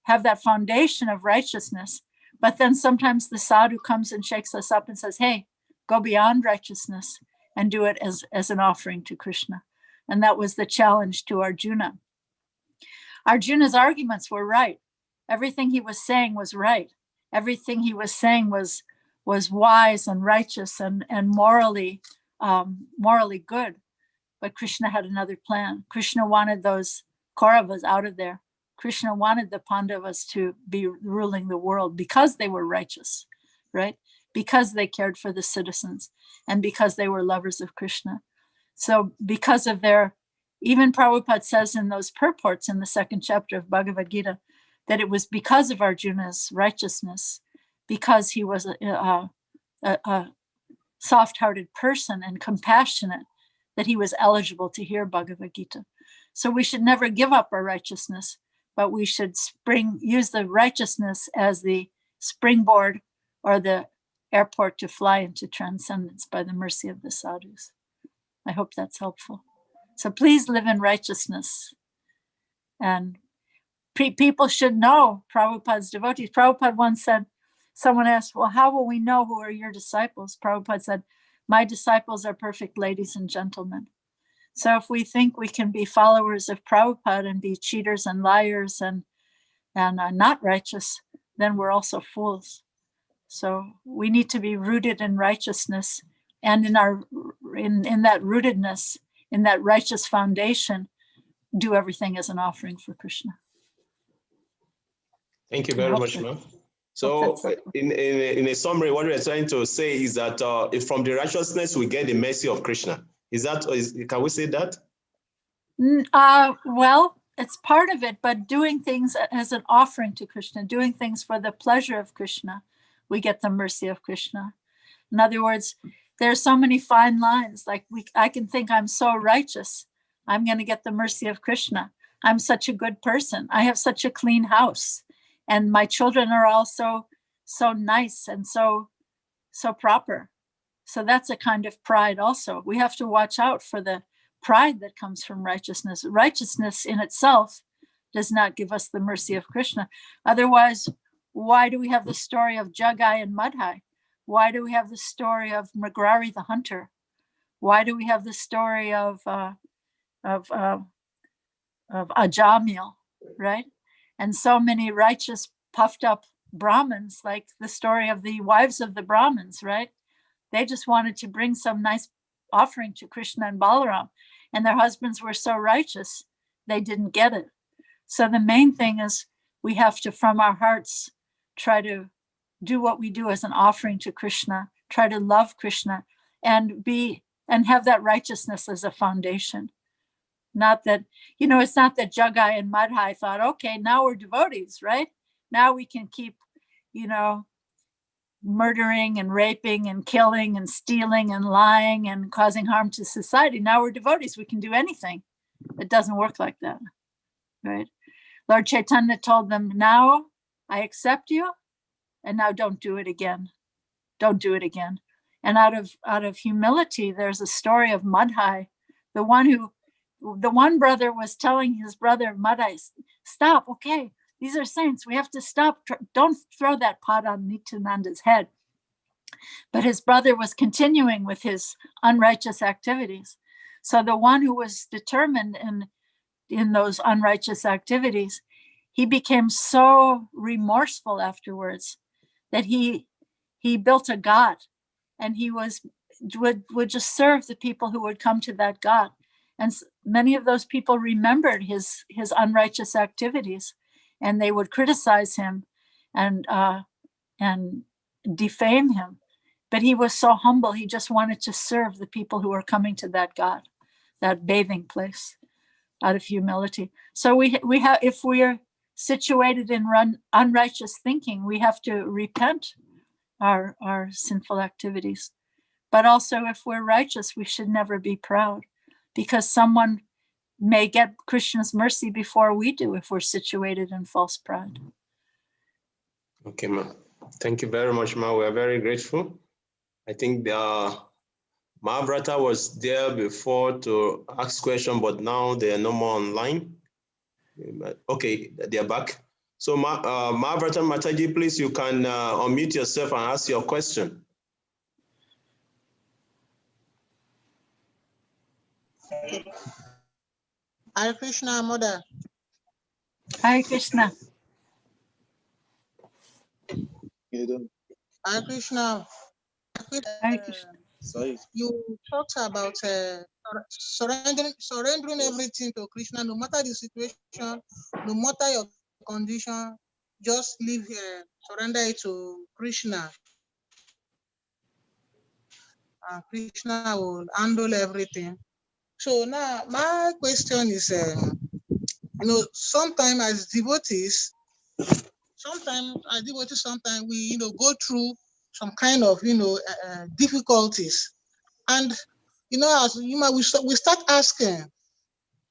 have that foundation of righteousness. But then sometimes the sadhu comes and shakes us up and says, hey, go beyond righteousness and do it as an offering to Krishna. And that was the challenge to Arjuna. Arjuna's arguments were right. Everything he was saying was right. Everything he was saying was wise and righteous and morally good. But Krishna had another plan. Krishna wanted those Kauravas out of there. Krishna wanted the Pandavas to be ruling the world because they were righteous, right? Because they cared for the citizens and because they were lovers of Krishna. So because of their, even Prabhupada says in those purports in the 2nd chapter of Bhagavad Gita, that it was because of Arjuna's righteousness, because he was a soft-hearted person and compassionate, that he was eligible to hear Bhagavad Gita. So we should never give up our righteousness, but we should use the righteousness as the springboard or the airport to fly into transcendence by the mercy of the sadhus. I hope that's helpful. So please live in righteousness. And people should know Prabhupada's devotees. Prabhupada once said, someone asked, well, how will we know who are your disciples? Prabhupada said, my disciples are perfect ladies and gentlemen. So if we think we can be followers of Prabhupada and be cheaters and liars and not righteous, then we're also fools. So we need to be rooted in righteousness, and in that rootedness, in that righteous foundation, do everything as an offering for Krishna. Thank you very much, ma'am. So in a summary, what we're trying to say is that if from the righteousness we get the mercy of Krishna. Can we say that? Well, it's part of it, but doing things as an offering to Krishna, doing things for the pleasure of Krishna, we get the mercy of Krishna. In other words, there are so many fine lines. Like I can think I'm so righteous, I'm going to get the mercy of Krishna. I'm such a good person. I have such a clean house, and my children are all so nice and so proper. So that's a kind of pride also. We have to watch out for the pride that comes from righteousness. Righteousness in itself does not give us the mercy of Krishna. Otherwise, why do we have the story of Jagai and Madhai? Why do we have the story of Mrigarari the hunter? Why do we have the story of Ajamil, right? And so many righteous, puffed up Brahmins, like the story of the wives of the Brahmins, right? They just wanted to bring some nice offering to Krishna and Balaram, and their husbands were so righteous, they didn't get it. So the main thing is we have to, from our hearts, try to do what we do as an offering to Krishna, try to love Krishna, and have that righteousness as a foundation. Not that, it's not that Jagai and Madhai thought, okay, now we're devotees, right? Now we can keep, murdering and raping and killing and stealing and lying and causing harm to society. Now we're devotees, we can do anything. It doesn't work like that, right? Lord Chaitanya told them, now I accept you, and now don't do it again. Don't do it again. And out of humility, there's a story of Madhai, the one brother was telling his brother Madhai, stop, okay, these are saints, we have to stop, don't throw that pot on Nityananda's head. But his brother was continuing with his unrighteous activities. So the one who was determined in those unrighteous activities, he became so remorseful afterwards that he built a god, and he would just serve the people who would come to that god. And many of those people remembered his unrighteous activities, and they would criticize him and defame him. But he was so humble, he just wanted to serve the people who were coming to that god, that bathing place, out of humility. So we have, if we are situated in unrighteous thinking, we have to repent our sinful activities. But also, if we're righteous, we should never be proud, because someone may get Krishna's mercy before we do if we're situated in false pride. Okay, ma. Thank you very much, ma. We are very grateful. I think Mahavrata was there before to ask questions, but now they are no more online. Okay, they are back. So Mahavrata Mataji, please, you can unmute yourself and ask your question. Hare Krishna, Mother. Hare Krishna. Hare Krishna. Hare Krishna. You talked about surrendering everything to Krishna, no matter the situation, no matter your condition, just leave here, surrender it to Krishna. Krishna will handle everything. So now my question is, sometimes as devotees, sometimes we, go through some kind of, difficulties. And, as we start asking,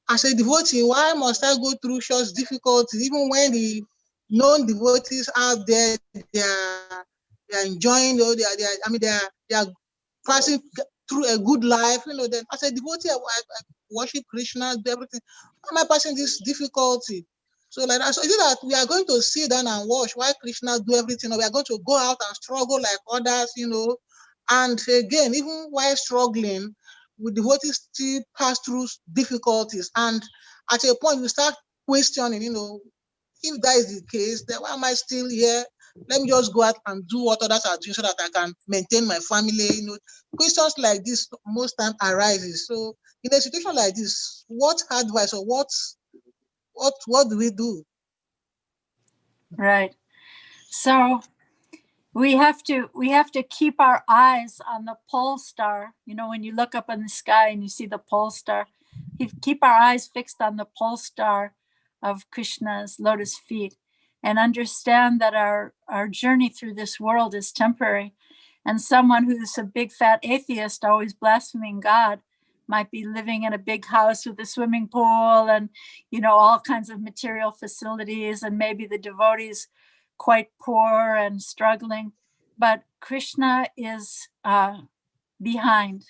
as a devotee, why must I go through such difficulties, even when the known devotees out there, they are enjoying, they are passing through a good life, then as a devotee, I worship Krishna, do everything. Why am I passing this difficulty? So like that. So is it that we are going to sit down and watch while Krishna do everything, or we are going to go out and struggle like others, And again, even while struggling, with devotees still pass through difficulties. And at a point, we start questioning, if that is the case, then why am I still here? Let me just go out and do what others are doing so that I can maintain my family. Questions like this most time arises. So in a situation like this, what advice or what do we do? Right. So we have to keep our eyes on the pole star. When you look up in the sky and you see the pole star, keep our eyes fixed on the pole star of Krishna's lotus feet, and understand that our journey through this world is temporary. And someone who's a big fat atheist, always blaspheming God, might be living in a big house with a swimming pool and, all kinds of material facilities, and maybe the devotees quite poor and struggling. But Krishna is behind,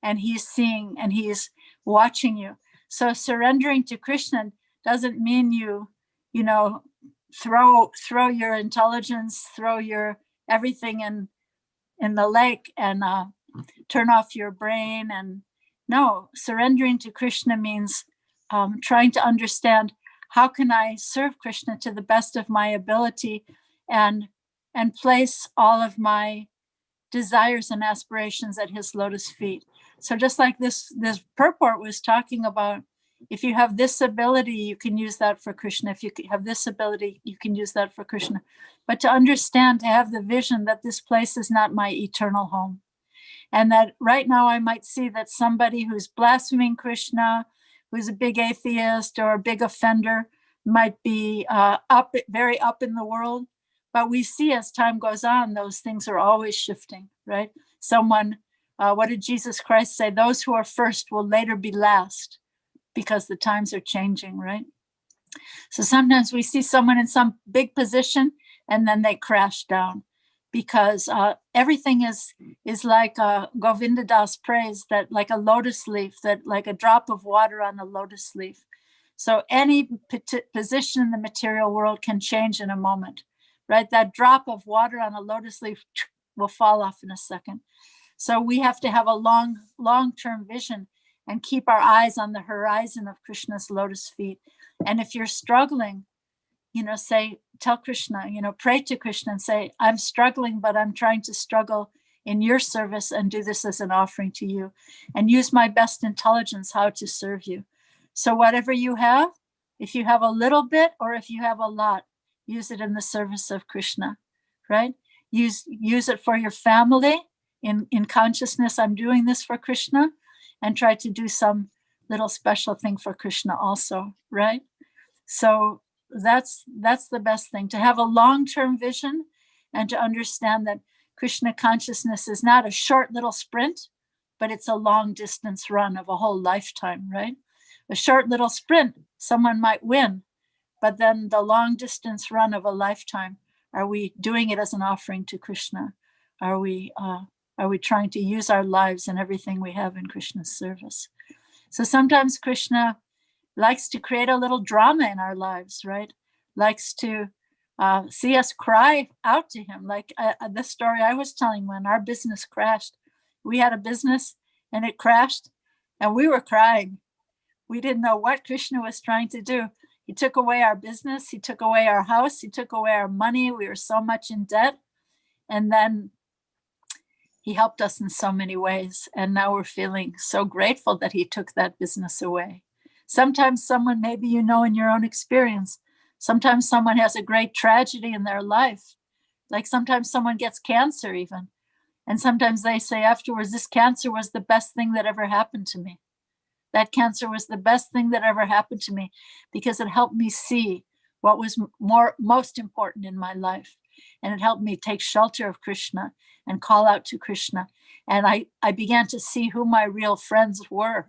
and he's seeing, and he's watching you. So surrendering to Krishna doesn't mean you throw your intelligence, throw your everything in the lake and turn off your brain. And no, surrendering to Krishna means trying to understand, how can I serve Krishna to the best of my ability, and place all of my desires and aspirations at his lotus feet. So just like this purport was talking about, if you have this ability, you can use that for Krishna. If you have this ability, you can use that for Krishna. But to understand, to have the vision that this place is not my eternal home. And that right now I might see that somebody who's blaspheming Krishna, who's a big atheist or a big offender, might be very up in the world. But we see as time goes on, those things are always shifting, right? What did Jesus Christ say? Those who are first will later be last, because the times are changing, right? So sometimes we see someone in some big position and then they crash down, because everything is like Govinda Das prays, that like a lotus leaf, that like a drop of water on a lotus leaf. So any position in the material world can change in a moment, right? That drop of water on a lotus leaf will fall off in a second. So we have to have a long-term vision and keep our eyes on the horizon of Krishna's lotus feet. And if you're struggling, tell Krishna, pray to Krishna and say, I'm struggling, but I'm trying to struggle in your service and do this as an offering to you, and use my best intelligence how to serve you. So whatever you have, if you have a little bit or if you have a lot, use it in the service of Krishna, right? Use it for your family in consciousness. I'm doing this for Krishna, and try to do some little special thing for Krishna also, right? So that's the best thing, to have a long-term vision and to understand that Krishna consciousness is not a short little sprint, but it's a long distance run of a whole lifetime, right? A short little sprint, someone might win, but then the long distance run of a lifetime, are we doing it as an offering to Krishna? Are we trying to use our lives and everything we have in Krishna's service? So sometimes Krishna likes to create a little drama in our lives, right? Likes to see us cry out to him. Like the story I was telling, when our business crashed. We had a business and it crashed and we were crying. We didn't know what Krishna was trying to do. He took away our business. He took away our house. He took away our money. We were so much in debt. And then he helped us in so many ways. And now we're feeling so grateful that he took that business away. Sometimes someone, maybe you know in your own experience, sometimes someone has a great tragedy in their life. Like sometimes someone gets cancer even. And sometimes they say afterwards, this cancer was the best thing that ever happened to me. That cancer was the best thing that ever happened to me because it helped me see what was most important in my life. And it helped me take shelter of Krishna and call out to Krishna. And I began to see who my real friends were,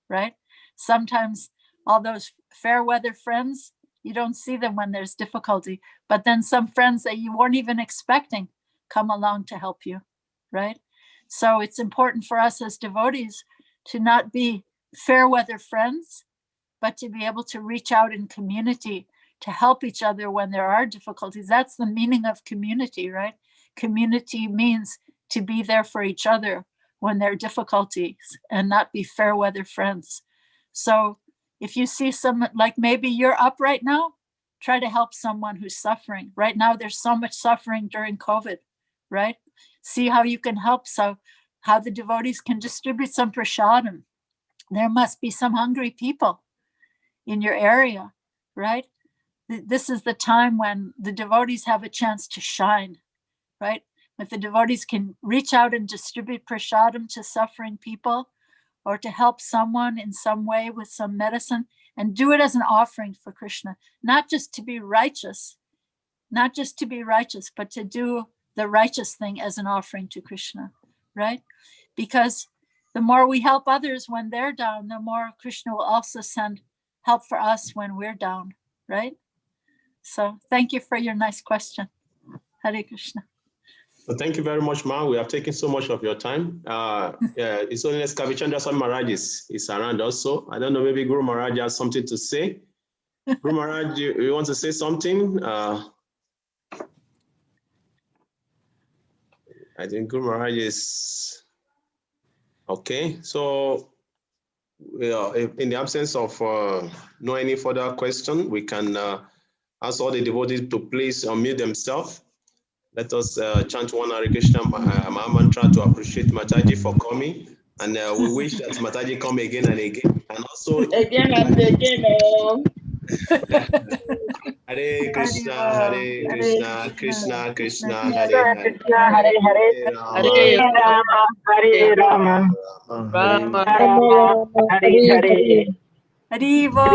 right? Sometimes all those fair weather friends, you don't see them when there's difficulty, but then some friends that you weren't even expecting come along to help you, right? So it's important for us as devotees to not be fair weather friends, but to be able to reach out in community to help each other when there are difficulties. That's the meaning of community, right? Community means to be there for each other when there are difficulties and not be fair weather friends. So if you see someone, like maybe you're up right now, try to help someone who's suffering. Right now, there's so much suffering during COVID, right? See how you can help, so how the devotees can distribute some prasadam. There must be some hungry people in your area, right? This is the time when the devotees have a chance to shine, right? If the devotees can reach out and distribute prasadam to suffering people, or to help someone in some way with some medicine, and do it as an offering for Krishna, not just to be righteous, but to do the righteous thing as an offering to Krishna, right? Because the more we help others when they're down, the more Krishna will also send help for us when we're down, right? So thank you for your nice question. Hare Krishna. So thank you very much, Ma. We have taken so much of your time. It's only Kavichandra Swami Maharaj is around also. I don't know, maybe Guru Maharaj has something to say. Guru Maharaj, you want to say something? I think Guru Maharaj is okay. So in the absence of no any further question, we can ask all the devotees to please unmute themselves. Let us chant one Hare Krishna mantra to appreciate Mataji for coming. And we wish that Mataji come again and again. And also Again and again. Oh. Hare Krishna, Hare Krishna, Krishna Krishna, Hare Hare. Hare Hare, Hare Rama, Hare Rama, Rama, Rama, Hare Hare. Haribo.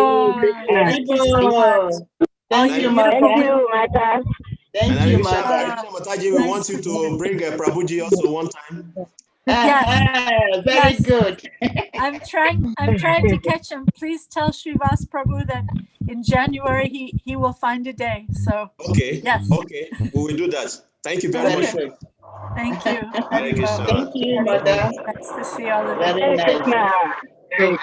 Thank you so much. Thank you, Thank Mother. you, Mata. Thank you, Mother. Mataji, we want you to bring Prabhuji also one time. Yes. Very Yes. good. I'm trying to catch him. Please tell Srivas Prabhu that in January he will find a day. So Okay. yes. Okay. We will do that. Thank you very much. Very good. Thank you. Hare Krishna. Thank you, Mother. Nice to see all of you. Very nice. Krishna. Very